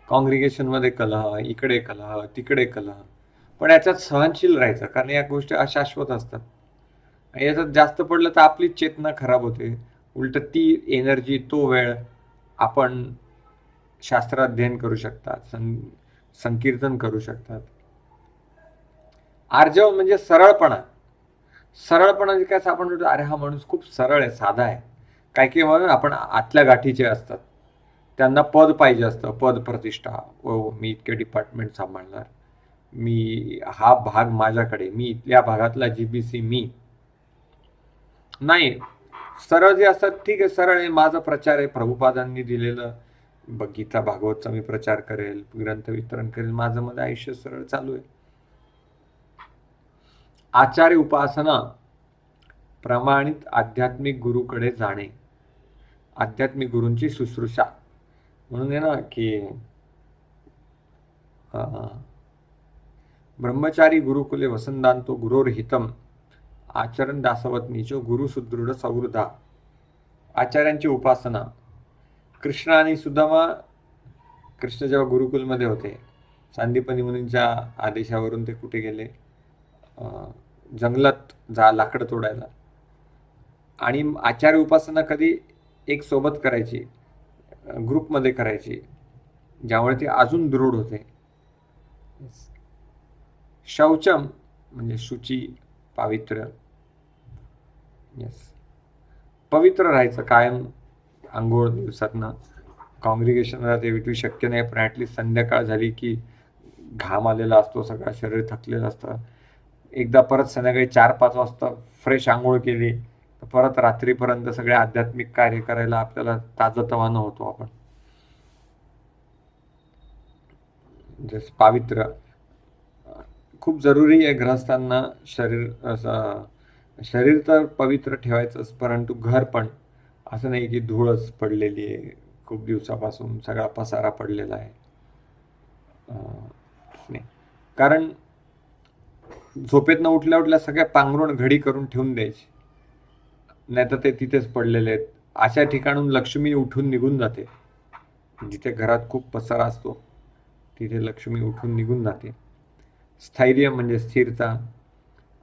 कॉंग्रिगेशनमध्ये कलह, इकडे कलह, तिकडे कलह, पण याच्यात सहनशील राहायचं, कारण या गोष्टी अशाश्वत असतात. याच्यात जास्त पडलं तर आपली चेतना खराब होते. उलट ती एनर्जी, तो वेळ आपण शास्त्राध्ययन करू शकतात, संकीर्तन करू शकतात. आर्जव म्हणजे सरळपणा. सरळपणा जे काय आपण म्हणतो, अरे हा माणूस खूप सरळ आहे, साधा आहे. काही म्हणून आपण आतल्या गाठीचे असतात, त्यांना पद पाहिजे असतं, पद प्रतिष्ठा. मी इतके डिपार्टमेंट सांभाळणार, मी हा भाग माझ्याकडे, मी इथल्या भागातला GBC मी. नाही, सरळ जे असतात, ठीक आहे, सरळ आहे, माझा प्रचार आहे, प्रभुपादांनी दिलेलं गीता भागवतचा मी प्रचार करेल, ग्रंथ वितरण करेल, माझं मध्ये आयुष्य सरळ चालू आहे. आचार्य उपासना, प्रमाणित आध्यात्मिक गुरुकडे जाणे, आध्यात्मिक गुरूंची शुश्रूषा. म्हणून आहे ना की ब्रह्मचारी गुरुकुले वसंतांतो गुरोर्हितम आचरण दासवत नीचो गुरु सुदृढ सौहृदा. आचार्यांची उपासना. कृष्ण आणि सुदामा, कृष्ण जेव्हा गुरुकुलमध्ये होते, सांदीपनी मुनींच्या आदेशावरून ते कुठे गेले, जंगलात लाकडं तोडायला. आणि आचार्य उपासना कधी एक सोबत करायची, ग्रुपमध्ये करायची, ज्यामुळे ते अजून दृढ होते. शौचम म्हणजे शुची, पावित्र्य. पवित्र राहायचं कायम, आंघोळ दिवसातनं, कॉंग्रिगेशनला ते भेटू शक्य नाही, पण ॲटलीस्ट संध्याकाळ झाली की घाम आलेला असतो, सगळं शरीर थकलेलं असतं, एकदा परत संध्याकाळी 4-5 वाजता फ्रेश आंघोळ केली तर परत रात्रीपर्यंत सगळे आध्यात्मिक कार्य करायला आपल्याला ताजतवानं होतो आपण. जस पावित्र्य खूप जरुरी आहे गृहस्थांना. शरीर तर पवित्र ठेवायचंच, परंतु घर पण. असं नाही की धूळच पडलेली आहे, खूप दिवसापासून सगळा पसारा पडलेला आहे. कारण झोपेतनं उठल्या उठल्या सगळ्या पांघरुण घडी करून ठेवून द्यायची, नाही तर ते तिथेच पडलेले आहेत. अशा ठिकाणून लक्ष्मी उठून निघून जाते. जिथे घरात खूप पसारा असतो तिथे लक्ष्मी उठून निघून जाते. स्थैर्य म्हणजे स्थिरता.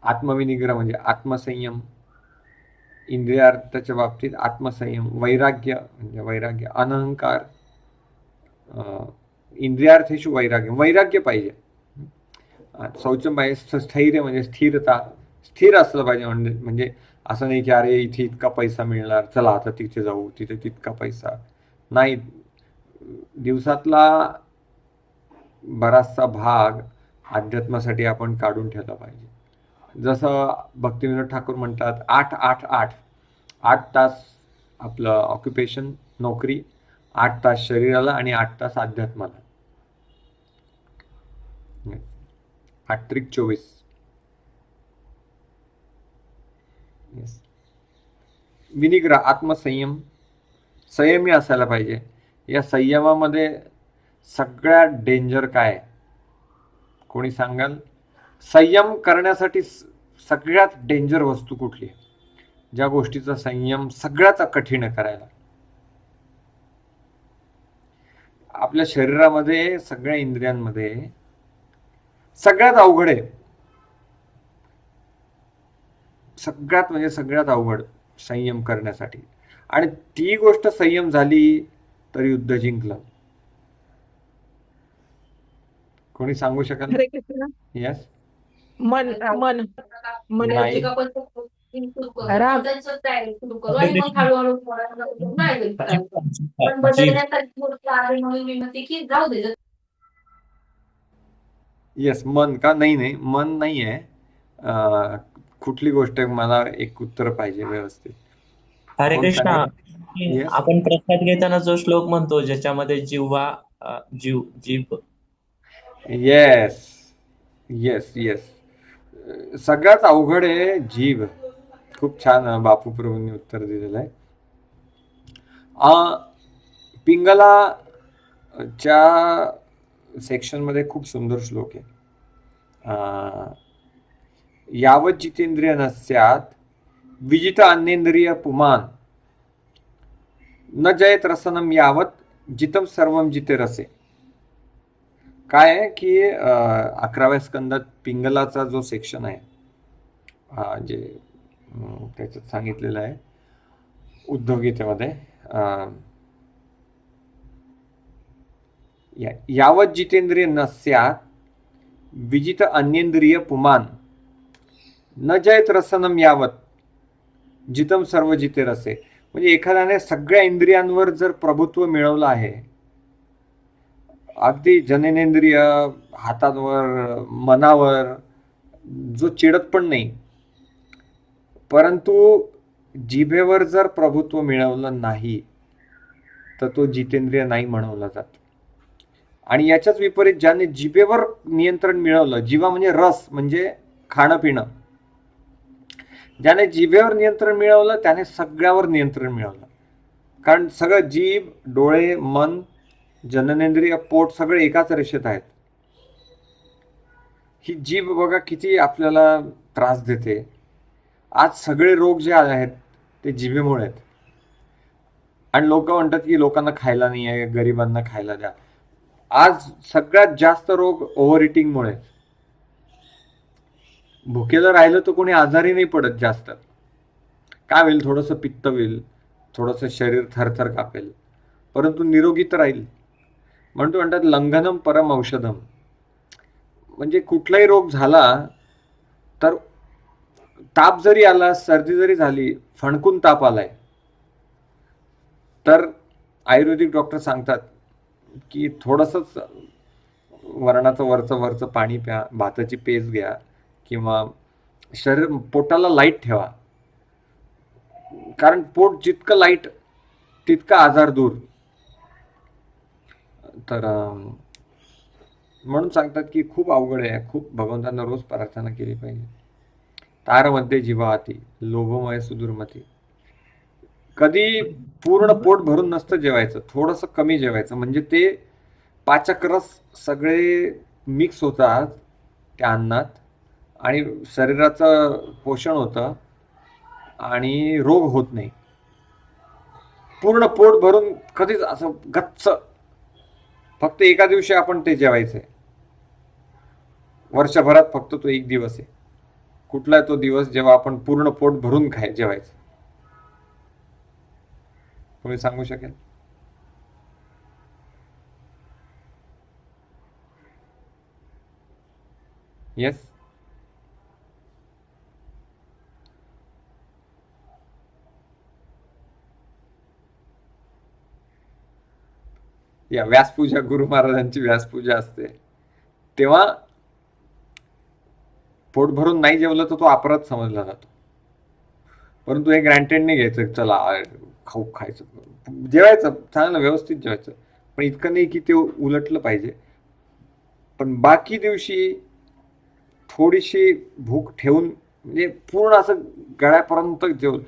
आत्मविनिग्रह म्हणजे आत्मसंयम, इंद्रियार्थाच्या बाबतीत आत्मसंयम. वैराग्य म्हणजे वैराग्य, अनहंकार. इंद्रियार्थेषु वैराग्य, वैराग्य पाहिजे. शौचम पाहिजे. स्थैर्य म्हणजे स्थिरता, स्थिर असलं पाहिजे. म्हणजे असं नाही की अरे इथे इतका पैसा मिळणार, चला आता तिथे जाऊ, तिथे तितका पैसा नाही. दिवसातला बराचसा भाग अध्यात्मासाठी आपण काढून ठेवला पाहिजे. जसं भक्तिविनोद ठाकूर म्हणतात, 8 तास आपलं ऑक्युपेशन, नोकरी, 8 तास शरीराला आणि 8 तास अध्यात्माला. 8-24. विनिग्रह, आत्मसंयम, संयमी असायला पाहिजे. या संयमामध्ये सगळ्यात डेंजर काय, कोणी सांगाल? संयम करण्यासाठी सगळ्यात डेंजर वस्तू कुठली आहे? ज्या गोष्टीचा संयम सगळ्यात कठीण आहे करायला. आपल्या शरीरामध्ये, सगळ्या इंद्रियांमध्ये सगळ्यात अवघड आहे, सगळ्यात म्हणजे सगळ्यात अवघड संयम करण्यासाठी. आणि ती गोष्ट संयम झाली तर युद्ध जिंकलं. कोणी सांगू शकाल? हरे कृष्ण. यस. मन मन मन नाही. राग. येस, मन का? नाही, मन नाही आहे. कुठली गोष्ट आहे? मला एक उत्तर पाहिजे व्यवस्थित. हरे कोण कृष्णा. सांगेल? Yes. आपण प्रसाद घेताना जो श्लोक म्हणतो ज्याच्यामध्ये जीव. येस येस येस, सगळ्यात अवघड आहे जीव. खूप छान बापू प्रभूंनी उत्तर दिलेलं आहे. पिंगलाच्या सेक्शनमध्ये खूप सुंदर श्लोक आहे. यावत जितेंद्रिय नस्यात विजित अन्नेंद्रिय पुमान न जयत रसनम यावत जितम सर्वम जिते रसे. काय आहे की 11व्या स्कंदात पिंगलाचा जो सेक्शन आहे, जे त्याच्यात सांगितलेलं आहे उद्धव गीतेमध्ये, यावत जितेंद्रिय नस्यात विजित अन्येंद्रिय पुमान न जयत रसनम यावत जितम सर्व जिते रसे. म्हणजे एखाद्याने सगळ्या इंद्रियांवर जर प्रभुत्व मिळवलं आहे, अगदी जननेंद्रिय, हातांवर, मनावर, जो चिडत पण नाही, परंतु जिभेवर जर प्रभुत्व मिळवलं नाही तर तो जितेंद्रिय नाही म्हणवला जात. आणि याच्याच विपरीत ज्याने जिभेवर नियंत्रण मिळवलं, जिभा म्हणजे रस, म्हणजे खाणं पिणं, ज्याने जिभेवर नियंत्रण मिळवलं त्याने सगळ्यावर नियंत्रण मिळवलं. कारण सगळं जीभ, डोळे, मन, जननेंद्रिय, पोट सगळे एकाच रेषेत आहेत. ही जीभ बघा किती आपल्याला त्रास देते. आज सगळे रोग जे आहेत ते जिभेमुळे आहेत. आणि लोक म्हणतात की लोकांना खायला नाही आहे, गरिबांना खायला द्या. आज सगळ्यात जास्त रोग ओव्हर इटिंगमुळे. भुकेलं राहिलं तर कोणी आजारी नाही पडत जास्त. काय होईल? थोडंसं पित्त होईल, थोडंसं शरीर थरथर कापेल, परंतु निरोगी तर राहील. म्हणतात लंघनम परम औषधम. म्हणजे कुठलाही रोग झाला तर, ताप जरी आला, सर्दी जरी झाली, फणकून ताप आलाय, तर आयुर्वेदिक डॉक्टर सांगतात की थोडंसंच वरणाचं वरचं पाणी प्या, भाताची पेज घ्या, किंवा शरीर पोटाला लाईट ठेवा. कारण पोट जितकं लाईट तितका आजार दूर. तर म्हणून सांगतात की खूप अवघड आहे, खूप भगवंतांना रोज प्रार्थना केली पाहिजे. तारमध्ये जीवाती लोभमय सुदुर्मती. कधी पूर्ण पोट भरून नसतं जेवायचं, थोडंसं कमी जेवायचं, म्हणजे ते पाचक रस सगळे मिक्स होतात त्या अन्नात आणि शरीराचं पोषण होतं आणि रोग होत नाही. पूर्ण पोट भरून कधीच असं गच्च फक्त एका दिवशी आपण ते जेवायचंय. वर्षभरात फक्त तो एक दिवस आहे. कुठला आहे तो दिवस जेव्हा आपण पूर्ण पोट भरून जेवायचं? कोणी सांगू शकेल? येस. या व्यासपूजा, गुरु महाराजांची व्यासपूजा असते तेव्हा पोट भरून नाही जेवलं तर तो अपराध समजला जातो. परंतु हे ग्रँटेड नाही घ्यायचं, चला खायचं, जेवायचं, चांगलं व्यवस्थित जेवायचं, पण इतकं नाही की ते उलटलं पाहिजे. पण बाकी दिवशी थोडीशी भूक ठेवून, म्हणजे पूर्ण असं गळ्यापर्यंत जेवण.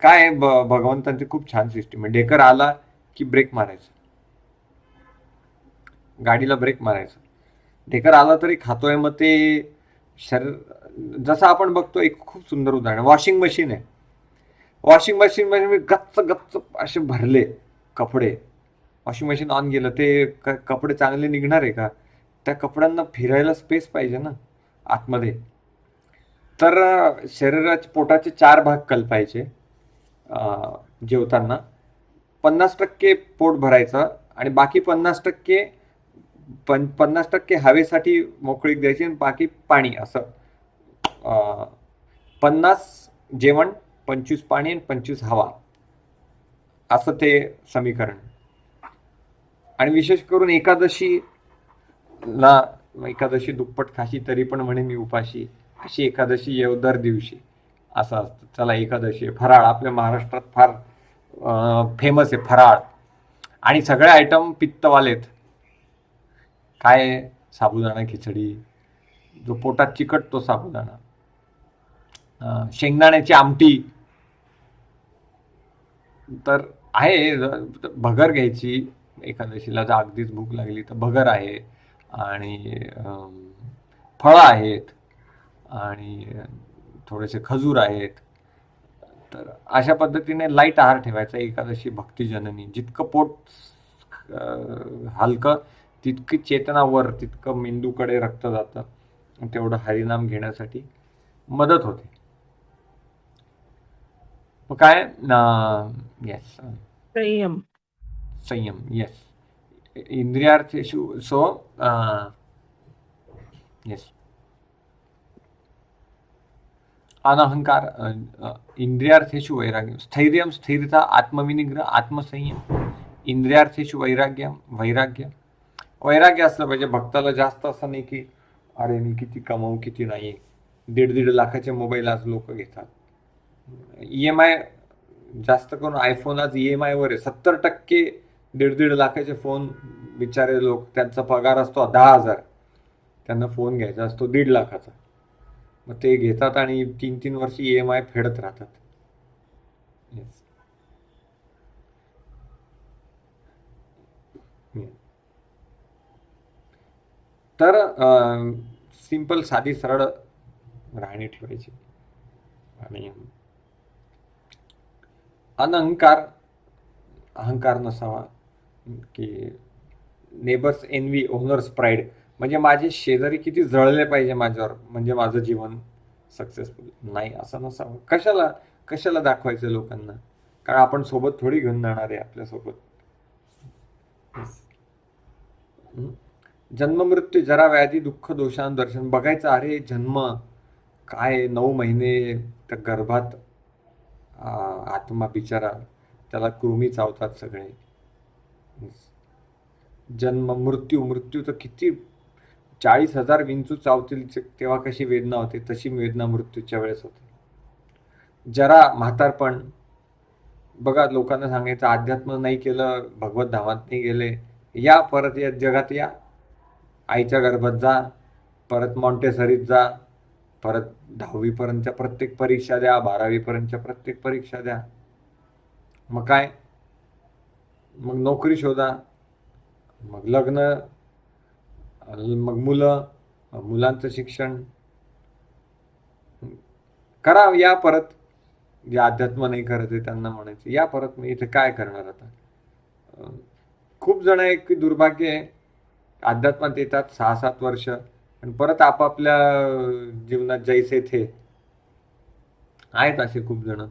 काय भगवंतांची खूप छान सिस्टीम आहे. ढेकर आला की ब्रेक मारायचं, गाडीला ब्रेक मारायचं. ढेकर आला तरी खातोय, मग ते शरीर, जसं आपण बघतो, एक खूप सुंदर उदाहरण, वॉशिंग मशीन आहे. वॉशिंग मशीन मध्ये गच्च गच्च असे भरले कपडे, वॉशिंग मशीन ऑन केलं, ते कपडे चांगले निघणार आहे का? त्या कपड्यांना फिरायला स्पेस पाहिजे ना आतमध्ये. तर शरीराचे, पोटाचे 4 भाग कलपायचे. जेवताना 50% पोट भरायचं आणि बाकी 50% हवेसाठी मोकळीक द्यायची आणि बाकी पाणी. असं 50 जेवण, 25 पाणी आणि 25 हवा, असं ते समीकरण. आणि विशेष करून एकादशी दुप्पट खाशी तरी पण म्हणे मी उपाशी, अशी एकादशी येव दर दिवशी, असं असतं. चला एकादशी, फराळ आपल्या महाराष्ट्रात फार फेमस आहे फराळ, आणि सगळे आयटम पित्तवालेत. काय? साबुदाणा खिचडी, जो पोटात चिकटतो साबुदाणा, शेंगदाण्याची आमटी. तर आहे भगर घ्यायची एकादशीला, जर अगदीच भूक लागली तर भगर आहे, आणि फळं आहेत, आणि थोडेसे खजूर आहेत. तर अशा पद्धतीने लाईट आहार ठेवायचा एकादशी भक्तिजननी. जितकं पोट हलकं तितकी चेतना वर, तितकं मेंदूकडे रक्त जातं, तेवढं हरिनाम घेण्यासाठी मदत होते. मग काय, येस, संयम. संयम, येस. इंद्रियार्थेषु, सो येस, अनहंकार, इंद्रियार्थेषु वैराग्य, स्थैर्यम, स्थिरता, आत्मविनिग्रह, आत्मसंयम, इंद्रियार्थेषु वैराग्य, वैराग्य. वैराग्य असलं पाहिजे भक्ताला. जास्त असं नाही की अरे मी किती कमावू किती नाही. 1.5 लाखाचे मोबाईल आज लोक घेतात. EMI, जास्त करून आयफोन आज EMI वर आहे. 70% 1.5 लाखाचे फोन बिचारे लोक, त्यांचा पगार असतो 10,000, त्यांना फोन घ्यायचा असतो 1.5 लाखाचा. मग ते घेतात आणि 3-3 वर्ष EMI फेडत राहतात. येस. तर सिंपल, साधी, सरळ राहणी ठेवायची. आणि अनहंकार, अहंकार नसावा. की नेबर्स एनवी, ओनर्स प्राईड, म्हणजे माझे शेजारी किती जळले पाहिजे माझ्यावर म्हणजे माझं जीवन सक्सेसफुल नाही, असं नसावं. कशाला दाखवायचं लोकांना, कारण आपण सोबत थोडी घेऊन जाणार आहे आपल्यासोबत. जन्म, मृत्यू, जरा, व्याधी, दुःख, दोषान दर्शन बघायचं. अरे जन्म काय, 9 महिने त्या गर्भात आत्मा बिचारा, त्याला कृमी चावतात सगळे. जन्म, मृत्यू तर किती, 40,000 विंचू चावतील तेव्हा कशी वेदना होते, तशी वेदना मृत्यूच्या वेळेस होते. जरा, म्हातारपण बघा, लोकांना सांगायचं अध्यात्म नाही केलं, भगवत धामात नाही गेले, या परत या जगात या, आईच्या गर्भात जा, परत मॉन्टेसरीत जा, परत 10वी पर्यंतच्या प्रत्येक परीक्षा द्या, 12वी पर्यंतच्या प्रत्येक परीक्षा द्या. मग काय, मग नोकरी शोधा, मग लग्न, मग मुलं, मुलांचं शिक्षण करा, या परत. जे अध्यात्म नाही करत आहे त्यांना म्हणायचं या परत, मी इथे काय करणार आता. खूप जण एक की दुर्भाग्य आहे, अध्यात्मात येतात 6-7 वर्ष आणि परत आपापल्या जीवनात जैसे थे आहेत. असे खूप जण.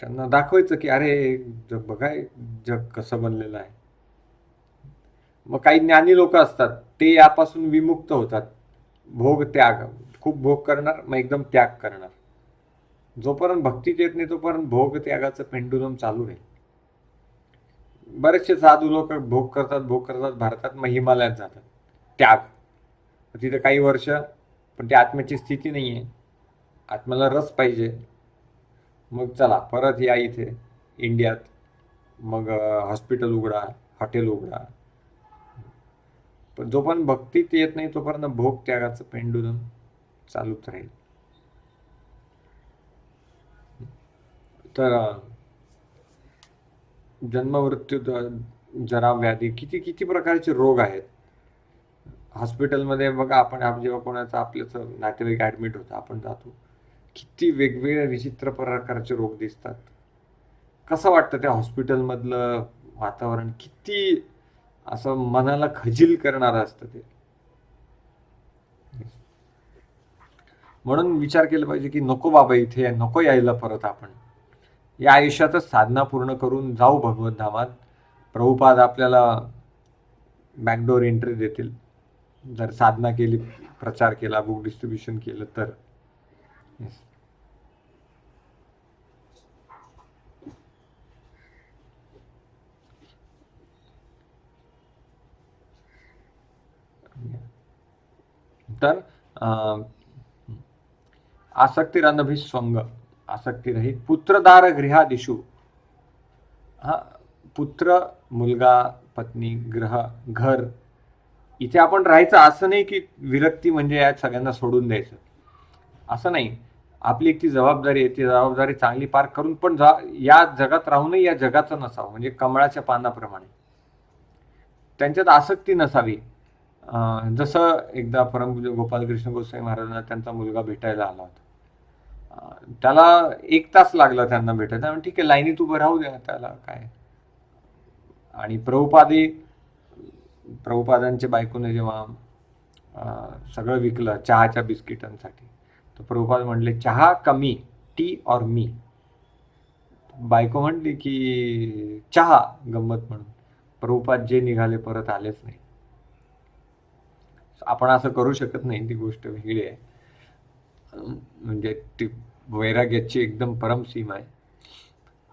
त्यांना दाखवायचं की अरे बघाय जग कसं बनलेलं आहे. मग काही ज्ञानी लोक असतात, ते यापासून विमुक्त होतात. भोग त्याग, खूप भोग करणार, मग एकदम त्याग करणार. जोपर्यंत भक्तीच येत नाही तोपर्यंत भोग त्यागाचं पेंडुलम चालू आहे. बरेचसे साधू लोक भोग करतात भारतात, मग हिमालयात जातात. त्याग, तिथे काही वर्ष, पण ती आत्म्याची स्थिती नाही आहे. आत्म्याला रस पाहिजे, मग चला परत या इथे इंडियात, मग हॉस्पिटल उघडा, हॉटेल उघडा. पण जोपर्यंत भक्तीत येत नाही तोपर्यंत भोग त्यागाचं पेंडुलम चालूच राहील. तर जन्म, मृत्यू, जरा, व्याधी, किती प्रकारचे रोग आहेत. हॉस्पिटलमध्ये बघा, आपण जेव्हा कोणाचं आपल्याच नातेवाईक ऍडमिट होतं, आपण जातो, किती वेगवेगळ्या विचित्र प्रकारचे रोग दिसतात. कसं वाटतं त्या हॉस्पिटलमधलं वातावरण, किती असं मनाला खजील करणारं असतं ते. म्हणून विचार केला पाहिजे की नको बाबा, इथे नको यायला परत. आपण या आयुष्यातच साधना पूर्ण करून जाऊ भगवत धामात. प्रभुपाद आपल्याला बॅकडोर एंट्री देतील, जर साधना केली, प्रचार केला, बुक डिस्ट्रीब्युशन केलं तर. तर आसक्तिरनभिस्वंग, आसक्ती रहित, पुत्रदार गृहादिषु. हा, पुत्र, मुलगा, पत्नी, ग्रह, घर, इथे आपण राहायचं. असं नाही की विरक्ती म्हणजे या सगळ्यांना सोडून द्यायचं, असं नाही. आपली एक ती जबाबदारी आहे, ती जबाबदारी चांगली पार करून पण या जगात राहूनही या जगाचं नसावं, म्हणजे कमळाच्या पानाप्रमाणे त्यांच्यात आसक्ती नसावी. जसं एकदा परमपूज्य गोपालकृष्ण गोस्वामी महाराजांना त्यांचा मुलगा भेटायला आला होता. त्याला 1 तास लागला त्यांना भेटायला. म्हणून ठीक आहे, लाईनीत उभं राहू द्या, त्याला काय. आणि प्रभुपादांच्या बायकोने जेव्हा सगळं विकलं चहाच्या बिस्किटांसाठी, तर प्रभुपाद म्हणले, चहा कमी, टी और मी. बायको म्हणली की चहा, गंमत म्हणून. प्रभुपाद जे निघाले परत आलेच नाही. आपण असं करू शकत नाही, ती गोष्ट वेगळी आहे. म्हणजे ती वैराग्याची एकदम परमसीमा आहे.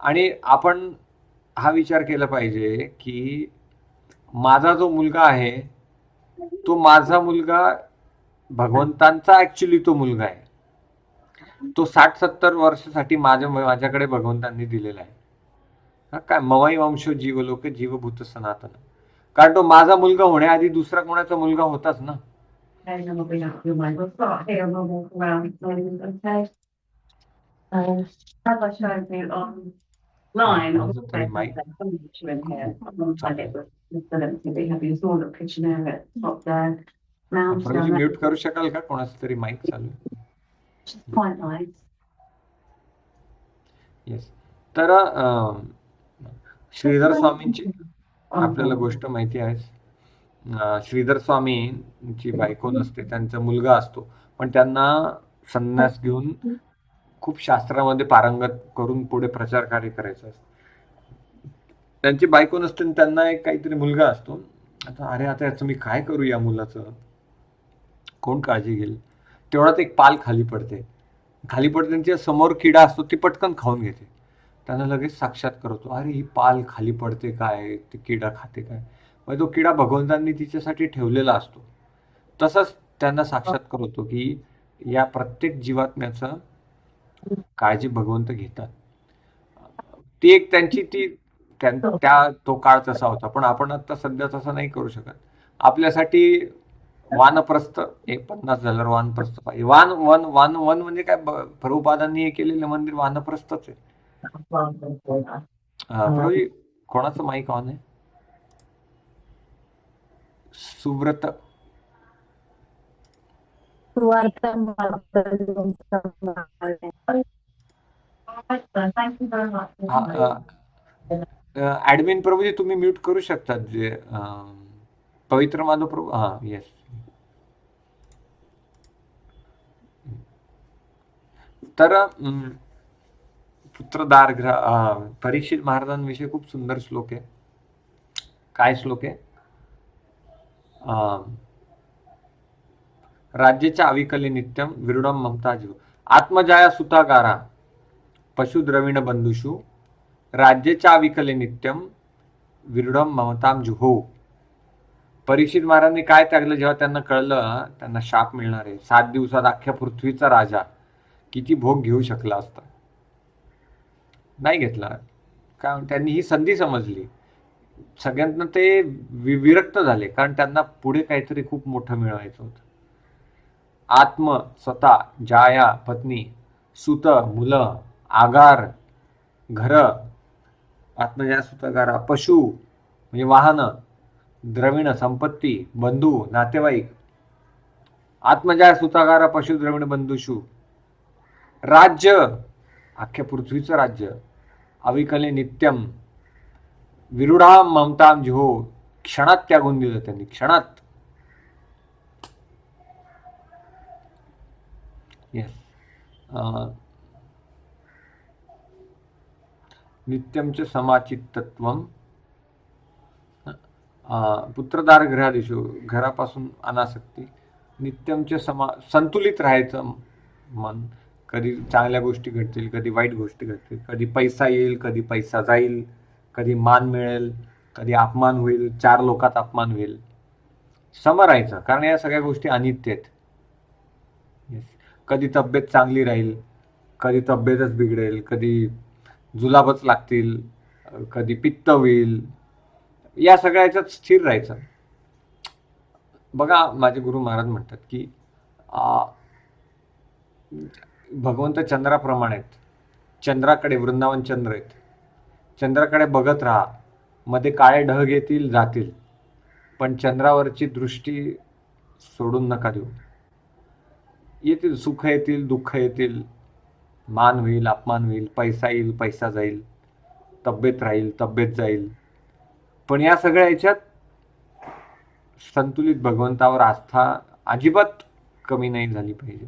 आणि आपण हा विचार केला पाहिजे की माझा जो मुलगा आहे तो माझा मुलगा भगवंतांचा ऍक्च्युली तो मुलगा आहे. तो 60-70 वर्षासाठी माझ्याकडे भगवंतांनी दिलेला आहे. हा काय मवाई वंशो जीवलोक जीवभूत सनातन. कारण तो माझा मुलगा होण्याआधी दुसरा कोणाचा मुलगा होताच ना. Okay, then we'll bring up your mind. We'll start here and we'll walk around slowly, okay? As I showed you online, There's a three mic. furniture in here. Alongside it with the we have your smaller kitchen area at the top there. Lounge down there. Mute करू शकाल का, कोणाचं तरी माईक चालू आहे? Quite nice. येस. तर श्रीधर स्वामींची आपल्याला गोष्ट माहिती आहे. श्रीधर स्वामींची बायको नसते, त्यांचा मुलगा असतो, पण त्यांना संन्यास घेऊन खूप शास्त्रामध्ये पारंगत करून पुढे प्रचार कार्य करायचं असतं. त्यांची बायको नसते आणि त्यांना एक काहीतरी मुलगा असतो. आता याचं मी काय करू, या मुलाचं कोण काळजी घेईल. तेवढाच एक पाल खाली पडते, त्यांच्या समोर किडा असतो, ती पटकन खाऊन घेते. त्यांना लगेच साक्षात्कार होतो, अरे ही पाल खाली पडते काय, ती किडा खाते काय. मग तो किडा भगवंतांनी तिच्यासाठी ठेवलेला असतो. तसंच त्यांना साक्षात्कार होतो की या प्रत्येक जीवात्म्याचं काळजी भगवंत घेतात. ती एक त्यांची तो काळ तसा होता. पण आपण आता सध्या तसं नाही करू शकत. आपल्यासाठी वानप्रस्थ 50 झाल्यावर वानप्रस्थ पाहिजे. वन म्हणजे काय, प्रभुपादांनी हे केलेलं मंदिर वानप्रस्थच आहे. प्रभूजी, कोणाचं माईक ऑन आहे? Suvrat. Thank you very much. Admin प्रभूजी, तुम्ही म्यूट करू शकतात. जे पवित्र माधव प्रभू. हा, येस. तर पुत्रदार परीक्षित महाराजांविषयी खूप सुंदर श्लोक आहे. काय श्लोक आहे? राज्याच्या अविकले नित्यम विरुडम ममता जीव आत्मजाया सुतागारा पशु द्रविण बंधुषु राज्याच्या अविकले नित्यम विरुडम ममताम जुहो. परीक्षित महाराजांनी काय त्यागलं जेव्हा त्यांना कळलं त्यांना शाप मिळणार आहे. 7 दिवसात अख्ख्या पृथ्वीचा राजा किती भोग घेऊ शकला असता, नाही घेतला. कारण त्यांनी ही संधी समजली. सगळ्यांना ते विरक्त झाले, कारण त्यांना पुढे काहीतरी खूप मोठं मिळवायचं होतं. आत्म, स्वतः, जाया, पत्नी, सुत, मुलं, आगार, घर, आत्मजाया सुतगारा, पशु म्हणजे वाहनं, द्रविण संपत्ती, बंधू नातेवाईक, आत्मजाया सुतागारा पशु द्रविण बंधुषु, राज्य, अख्ख्या पृथ्वीचं राज्य, अविकले नित्यम विरुडाम ममताम जिहो, क्षणात त्यागून दिलं त्यांनी, क्षणात. येस. नित्यमच समाचित्तत्वम पुत्रदार गृहादिषु, घरापासून अनासक्ती. नित्यमचे संतुलित राहायचं मन. कधी चांगल्या गोष्टी घडतील, कधी वाईट गोष्टी घडतील, कधी पैसा येईल, कधी पैसा जाईल, कधी मान मिळेल, कधी अपमान होईल, 4 लोकात अपमान होईल. सम राहायचं, कारण या सगळ्या गोष्टी अनित्य आहेत. कधी तब्येत चांगली राहील, कधी तब्येतच बिघडेल, कधी जुलाबच लागतील, कधी पित्त होईल. या सगळ्या याच्यात स्थिर राहायचं. बघा, माझे गुरु महाराज म्हणतात की भगवंत चंद्राप्रमाणे आहेत. चंद्राकडे, वृंदावन चंद्र आहेत, चंद्राकडे बघत राहा. मध्ये काळे ढग येतील जातील, पण चंद्रावरची दृष्टी सोडून नका देऊ. येतील सुख येतील, दुःख येतील, मान होईल, अपमान होईल, पैसा येईल, पैसा जाईल, तब्येत राहील, तब्येत जाईल, पण या सगळ्या याच्यात संतुलित भगवंतावर आस्था अजिबात कमी नाही झाली पाहिजे.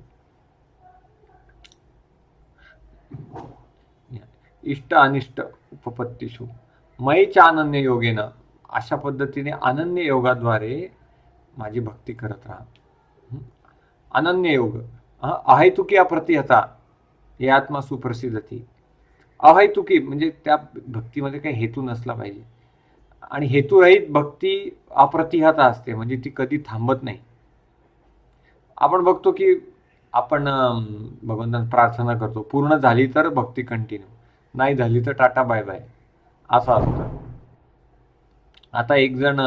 इष्ट अनिष्ट उपपत्तीषु मयीच्या अनन्य योगेनं, अशा पद्धतीने अनन्य योगाद्वारे माझी भक्ती करत राहा. अनन्य योग अहैतुकी अप्रतिहता हे आत्मा सुप्रसिद्धती. अहैतुकी म्हणजे त्या भक्तीमध्ये काही हेतू नसला पाहिजे, आणि हेतुरहित भक्ती अप्रतिहता असते, म्हणजे ती कधी थांबत नाही. आपण बघतो की आपण भगवंतांना प्रार्थना करतो, पूर्ण झाली तर भक्ती कंटिन्यू, नाही झाली तर टाटा बाय बाय असं असतं. आता एक जण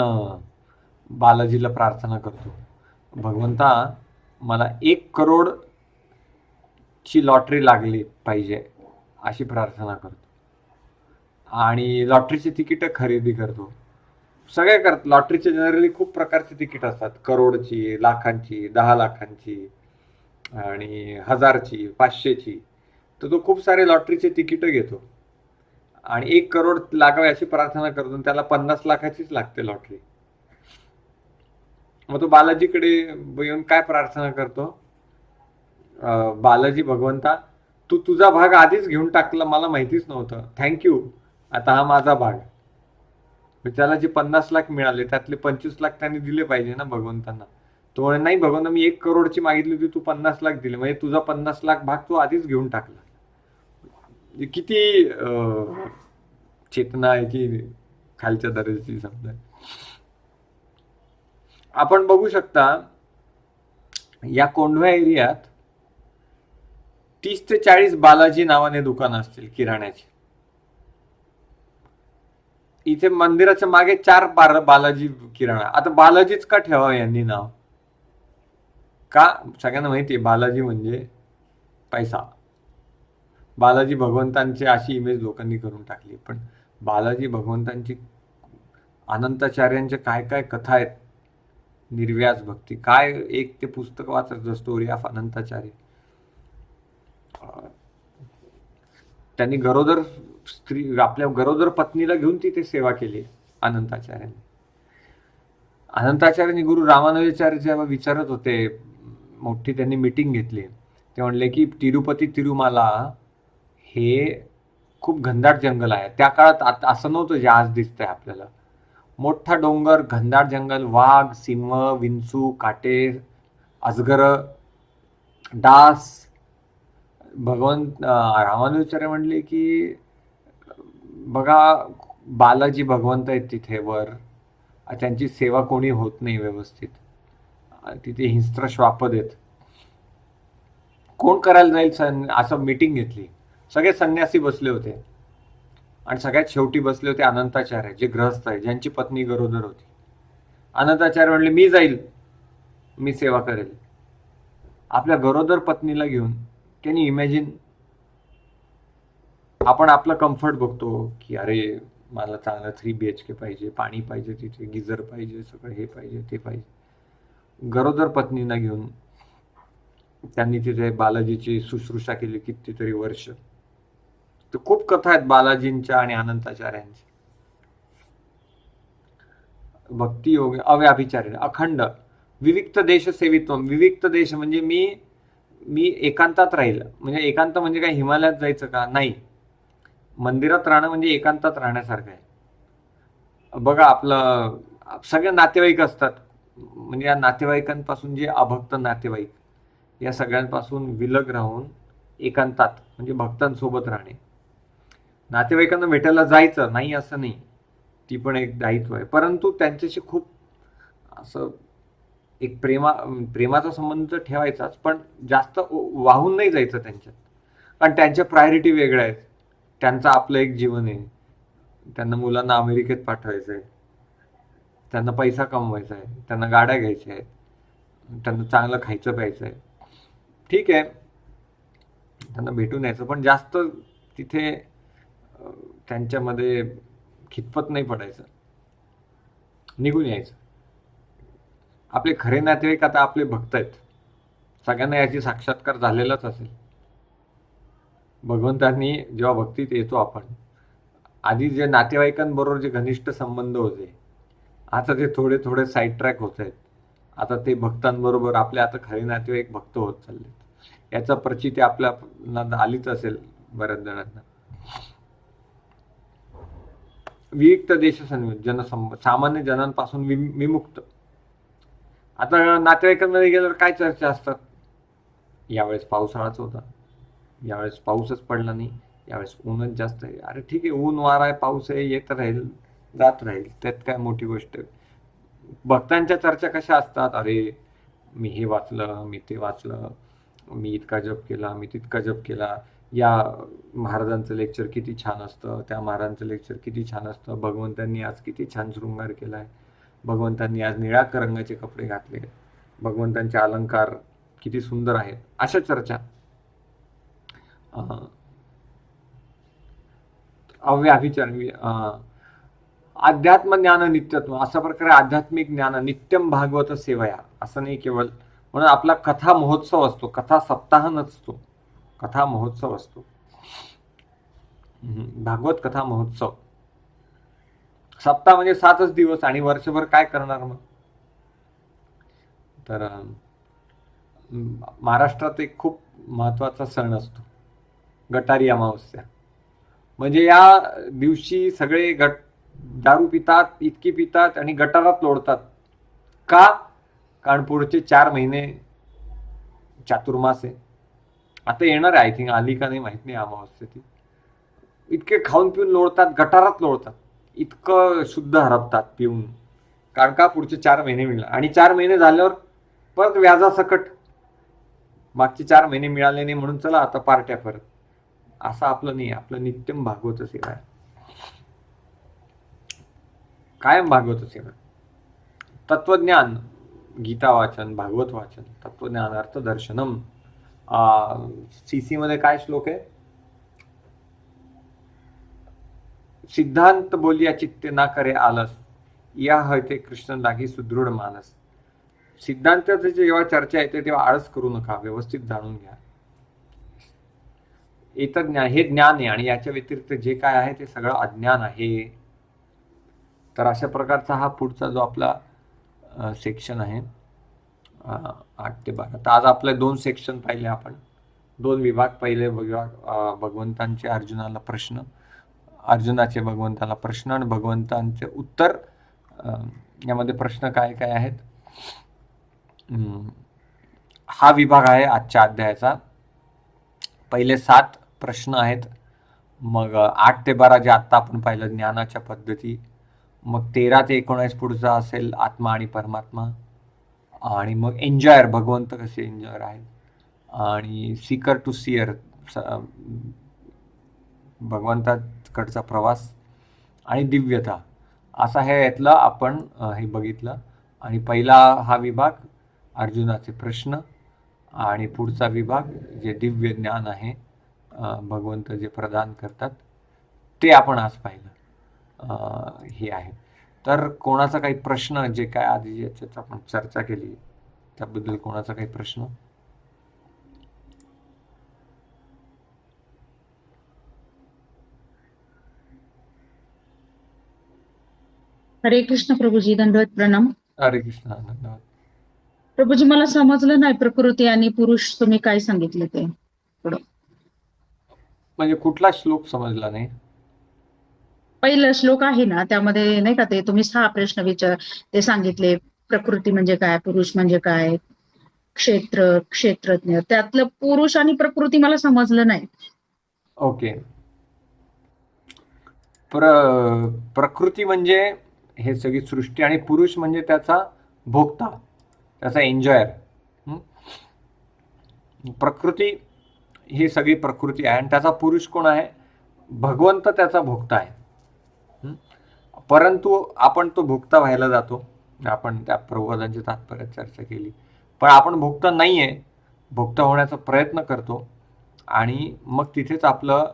बालाजीला प्रार्थना करतो, भगवंता मला 1 करोड ची लॉटरी लागली पाहिजे अशी प्रार्थना करतो, आणि लॉटरीची तिकीट खरेदी करतो. सगळे करत. लॉटरीचे जनरली खूप प्रकारची तिकीट असतात, करोडची, लाखांची, 10 लाखांची, आणि 1000ची, 500ची. तर तो खूप सारे लॉटरीचे तिकीट घेतो आणि 1 करोड लागावे अशी प्रार्थना करतो, त्याला 50 लाखाचीच लागते लॉटरी. मग तो बालाजीकडे येऊन काय प्रार्थना करतो, बालाजी भगवंता तू तुझा भाग आधीच घेऊन टाकला, मला माहितीच नव्हतं, थँक्यू, आता हा माझा भाग. त्याला जे 50 लाख मिळाले त्यातले 25 लाख त्यांनी दिले पाहिजे ना भगवंतांना. तो म्हणे नाही भगवंता, मी 1 करोडची मागितली होती, तू 50 लाख दिले, म्हणजे तुझा 50 लाख भाग तू आधीच घेऊन टाकला. किती चेतना आहे की खालच्या दर्जाची शब्द आहे. आपण बघू शकता या कोंढवा एरियात 30 ते 40 बालाजी नावाने दुकानं असतील किराण्याची. इथे मंदिराच्या मागे 4 बालाजी किराणा. आता बालाजीच का ठेवावं यांनी नाव? का? सगळ्यांना माहिती आहे बालाजी म्हणजे पैसा. बालाजी भगवंतांची अशी इमेज लोकांनी करून टाकली, पण बालाजी भगवंतांची अनंताचार्यांच्या काय काय कथा आहेत, निर्व्याज भक्ती, काय एक ते पुस्तक वाचायचं, स्टोरी ऑफ अनंताचार्य. त्यांनी गरोदर स्त्री, आपल्या गरोदर पत्नीला घेऊन तिथे सेवा केली अनंताचार्यांनी. अनंताचार्यांनी गुरु रामानुजाचार्य जेव्हा विचारत होते, मोठी त्यांनी मीटिंग घेतली, ते म्हणले की तिरुपती तिरुमाला हे खूप घनदाट जंगल आहे. त्या काळात असं नव्हतं जे आज दिसतंय आपल्याला. मोठा डोंगर, घनदाट जंगल, वाघ, सिंह, विंचू, काटे, अजगर, डास. भगवंत रामानुजाचार्य म्हणले की बघा बालाजी भगवंत आहेत तिथे वर, त्यांची सेवा कोणी होत नाही व्यवस्थित, तिथे हिंस्त्र श्वापद आहेत, कोण करायला जाईल? असं मीटिंग घेतली, सगळे संन्यासी बसले होते, आणि सगळ्यात शेवटी बसले होते अनंताचार्य, जे गृहस्थ आहे, ज्यांची पत्नी गरोदर होती. अनंताचार्य म्हणले मी जाईल, मी सेवा करेल. आपल्या गरोदर पत्नीला घेऊन, कॅन यू इमॅजिन? आपण आपलं कम्फर्ट बघतो की अरे मला चांगलं 3 BHK पाहिजे, पाणी पाहिजे, तिथे गिझर पाहिजे, सगळं हे पाहिजे ते पाहिजे. गरोदर पत्नीला घेऊन त्यांनी तिथे बालाजीची शुश्रूषा केली कितीतरी वर्ष. तर खूप कथा आहेत बालाजींच्या आणि अनंताचार्यांच्या. भक्ती योग अव्याभिचार्य अखंड विविक्त देश सेवित्व. विविक्त देश म्हणजे मी एकांतात राहील. म्हणजे एकांत म्हणजे काय, हिमालयात जायचं का? नाही. मंदिरात राहणं म्हणजे एकांतात राहण्यासारखं आहे. बघा आपलं सगळे नातेवाईक असतात, म्हणजे या नातेवाईकांपासून जे अभक्त नातेवाईक, या सगळ्यांपासून विलग राहून एकांतात म्हणजे भक्तांसोबत राहणे. नातेवाईकांना भेटायला जायचं नाही असं नाही, ती पण एक दायित्व आहे, परंतु त्यांच्याशी खूप असं एक प्रेमाचा संबंध तर ठेवायचाच, पण जास्त वाहून नाही जायचं त्यांच्यात, कारण त्यांच्या प्रायोरिटी वेगळ्या आहेत. त्यांचं आपलं एक जीवन आहे, त्यांना मुलांना अमेरिकेत पाठवायचं आहे, त्यांना पैसा कमवायचा आहे, त्यांना गाड्या घ्यायच्या आहेत, त्यांना चांगलं खायचं प्यायचं आहे. ठीक आहे, त्यांना भेटून यायचं, पण जास्त तिथे त्यांच्यामध्ये खितपत नाही पडायचं, निघून यायचं. आपले खरे नातेवाईक आता आपले भक्त आहेत, सगळ्यांना याची साक्षात्कार झालेलाच असेल. भगवंतांनी जेव्हा भक्तीत येतो आपण, आधी जे नातेवाईकांबरोबर जे घनिष्ठ संबंध होते, आता ते थोडे थोडे साईड ट्रॅक होत आहेत. आता ते भक्तांबरोबर आपले आता खरे नातेवाईक भक्त होत चालले. याचा प्रचिती आपल्याला आलीच असेल बऱ्याच जणांना. विविक्त देश सामान्य जनांपासून विमुक्त. आता नातेवाईकांमध्ये गेल्यावर काय चर्चा असतात? यावेळेस पावसाळाच होता, यावेळेस पाऊसच पडला नाही, यावेळेस ऊनच जास्त आहे. अरे ठीक आहे, ऊन वारा आहे, पाऊस आहे, येत राहील जात राहील, त्यात काय मोठी गोष्ट आहे. भक्तांच्या चर्चा कशा असतात? अरे मी हे वाचलं, मी ते वाचलं, मी इतका जप केला, मी तितका जप केला, या महाराजांचं लेक्चर किती छान असतं, त्या महाराजांचं लेक्चर किती छान असतं, भगवंतांनी आज किती छान शृंगार केलाय, भगवंतांनी आज निळ्या रंगाचे कपडे घातले, भगवंतांचे अलंकार किती सुंदर आहेत, अशा चर्चा. अध्यात्म ज्ञान नित्यत्व, अशा प्रकारे आध्यात्मिक ज्ञान नित्यम भागवत सेवया, असं नाही केवळ. म्हणून आपला कथा महोत्सव असतो, कथा सप्ताह नसतो, कथा महोत्सव असतो. भागवत कथा महोत्सव. सप्ताह म्हणजे 7च दिवस, आणि वर्षभर काय करणार मग? तर महाराष्ट्रात एक खूप महत्वाचा सण असतो, गटारी अमावस्या. म्हणजे या दिवशी सगळे दारू पितात, इतकी पितात आणि गटारात लोळतात. का? कारण पुढचे 4 महिने चातुर्मास आहे. आता येणार आहे, आय थिंक आली का नाही माहित नाही अमावस्या ती. इतके खाऊन पिऊन लोळतात, गटारात लोळतात, इतकं शुद्ध हरपतात पिऊन. कारण का? पुढचे 4 महिने मिळणार, आणि 4 महिने झाल्यावर परत व्याजासकट. मागचे 4 महिने मिळाले नाही म्हणून चला आता पार्ट्या परत. असं आपलं नाही, आपलं नित्यम भागवत सेवा आहे, कायम भागवत सेवा. तत्वज्ञान, गीता वाचन, भागवत वाचन, तत्वज्ञान अर्थदर्शनम. CC मध्ये काय श्लोक आहे? सिद्धांत बोलिया चित्ते ना करे आलस, या हते कृष्ण लागी सुदृढ मानस. सिद्धांताची जेव्हा चर्चा येते तेव्हा आळस करू नका, व्यवस्थित जाणून घ्या. इतर ज्ञान हे ज्ञान आहे, आणि याच्या व्यतिरिक्त जे काय आहे ते सगळं अज्ञान आहे. तर अशा प्रकारचा हा पुढचा जो आपला सेक्शन आहे 8 ते 12. तर आज आपले 2 सेक्शन पाहिले आपण, 2 विभाग. पहिले विभाग भगवंतांचे अर्जुनाला प्रश्न, अर्जुनाचे भगवंताला प्रश्न आणि भगवंतांचे उत्तर. यामध्ये प्रश्न काय काय आहेत? हा विभाग आहे आजच्या अध्यायाचा. पहिले 7 प्रश्न आहेत, मग 8 ते 12 जे आत्ता आपण पाहिलं ज्ञानाच्या पद्धती, मग 13 ते 19 पुढचा असेल आत्मा आणि परमात्मा, आणि मग एन्जॉयर, भगवंत कसे एन्जॉयर आहेत, आणि सीकर टू सियर, भगवंताकडचा प्रवास, आणि दिव्यता. असा हे यातलं आपण हे बघितलं. आणि पहिला हा विभाग अर्जुनाचे प्रश्न, आणि पुढचा विभाग जे दिव्य ज्ञान आहे भगवंत जे प्रदान करतात ते आपण आज पाहिलं. हे आहे. तर कोणाचा काही प्रश्न, जे काय आधी याच्यात आपण चर्चा केली त्याबद्दल कोणाचा काही प्रश्न? हरे कृष्ण प्रभूजी, दंडवत प्रणाम. हरे कृष्ण, धन्यवाद. प्रभूजी, मला समजलं नाही प्रकृती आणि पुरुष तुम्ही काय सांगितले ते. म्हणजे कुठला श्लोक समजला नाही? पहिलं श्लोक आहे ना, त्यामध्ये नाही का ते तुम्ही 6 प्रश्न ते सांगितले. प्रकृती म्हणजे काय, पुरुष म्हणजे काय, क्षेत्रज्ञ, त्यातलं पुरुष आणि प्रकृती मला समजलं नाही. ओके. प्रकृती म्हणजे हे सगळी सृष्टी, आणि पुरुष म्हणजे त्याचा भोक्ता, त्याचा एन्जॉयर. प्रकृती ही सगळी प्रकृती आहे, आणि त्याचा पुरुष कोण आहे? भगवंत त्याचा भोक्ता आहे. परंतु आपण तो भोक्ता व्हायला जातो. आपण त्या प्रबोधांची तात्पर्य चर्चा केली, पण आपण भोक्ता नाहीये, भोक्ता होण्याचा प्रयत्न करतो. आणि मग तिथेच आपलं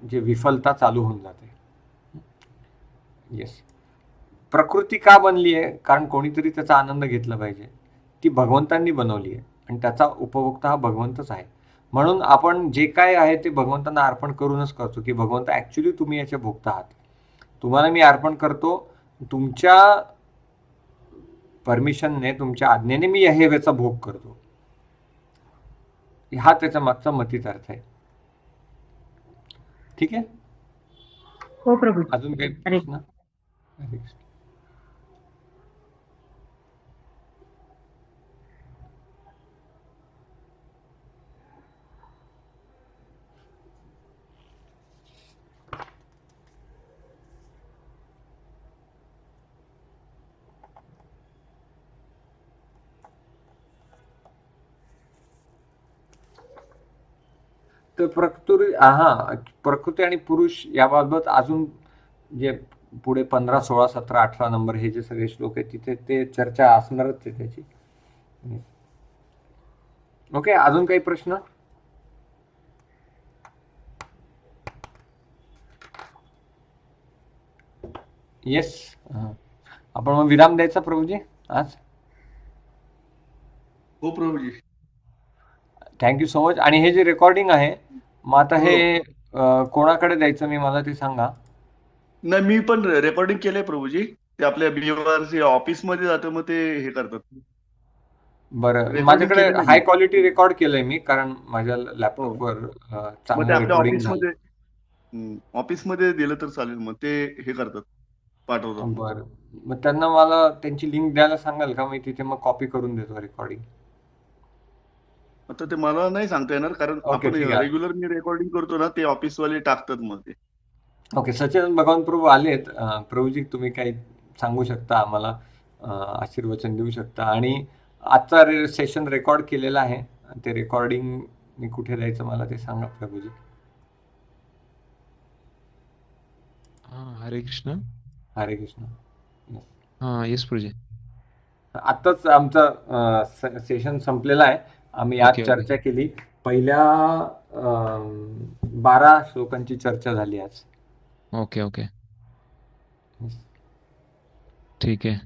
जे विफलता चालू होऊन जाते. येस. प्रकृती का बनली आहे? कारण कोणीतरी त्याचा आनंद घेतला पाहिजे. ती भगवंतांनी बनवली आहे आणि त्याचा उपभोक्ता हा भगवंतच आहे. म्हणून आपण जे काय आहे ते भगवंतांना अर्पण करूनच करतो, की भगवंत ॲक्च्युली तुम्ही याचे भोगता आहात. तुम्हाला मी अर्पण करतो, तुमच्या परमिशनने, तुमच्या आज्ञेने मी याचा भोग करतो. हा त्याचा मागचा मतीत अर्थ आहे. ठीक आहे. हो प्रभू. अजून काही अरे. प्रश्न? हरे कृष्ण. तर प्रकृती आणि पुरुष याबाबत अजून जे पुढे 15, 16, 17, 18 नंबर हे जे सगळे श्लोक आहेत तिथे ते चर्चा असणारच आहे त्याची. ओके. अजून काही प्रश्न? येस. आपण मग विराम द्यायचा प्रभूजी आज. हो प्रभूजी. Thank you so much. आणि हे जे रेकॉर्डिंग आहे मग आता हे कोणाकडे द्यायचं मी मला ते सांगा. नाही, मी पण रेकॉर्डिंग केलंय प्रभूजी. ते आपल्या BORC ऑफिसमध्ये जातं, मग ते हे करतात. बरं. Recording माझ्याकडे केलेलं आहे हाय मी. क्वालिटी रेकॉर्ड केलंय मी, कारण माझ्या हो. लॅपटॉपवर मग ते चांगलं आपल्या रेकॉर्डिंग झालं. ऑफिसमध्ये दिलं तर चालेल. मग ते हे करतात, पाठवतात. बरं. मग त्यांना मला त्यांची लिंक द्यायला सांगाल का? मी तिथे मग कॉपी करून देतो रेकॉर्डिंग. आता ते मला नाही सांगता येणार, कारण ओके, आपण ठीक आहे. रेग्युलर मी रेकॉर्डिंग करतो ना, ते ऑफिसवाले टाकतात मग ते. ओके. सच्चिदानंद भगवान प्रभू आलेत. प्रभूजी तुम्ही काही सांगू शकता आम्हाला, आशीर्वचन देऊ शकता. आणि आजचा सेशन रेकॉर्ड केलेला आहे. ते रेकॉर्डिंग मी कुठे द्यायचं मला ते सांगा प्रभूजी. हरे कृष्ण. हरे कृष्ण. येस प्रभुजी. आत्ताच आमचा सेशन संपलेला आहे. आम्ही आज ओके, चर्चा केली. पहिल्या 12 श्लोकांची चर्चा झाली आज. ओके. ठीक आहे.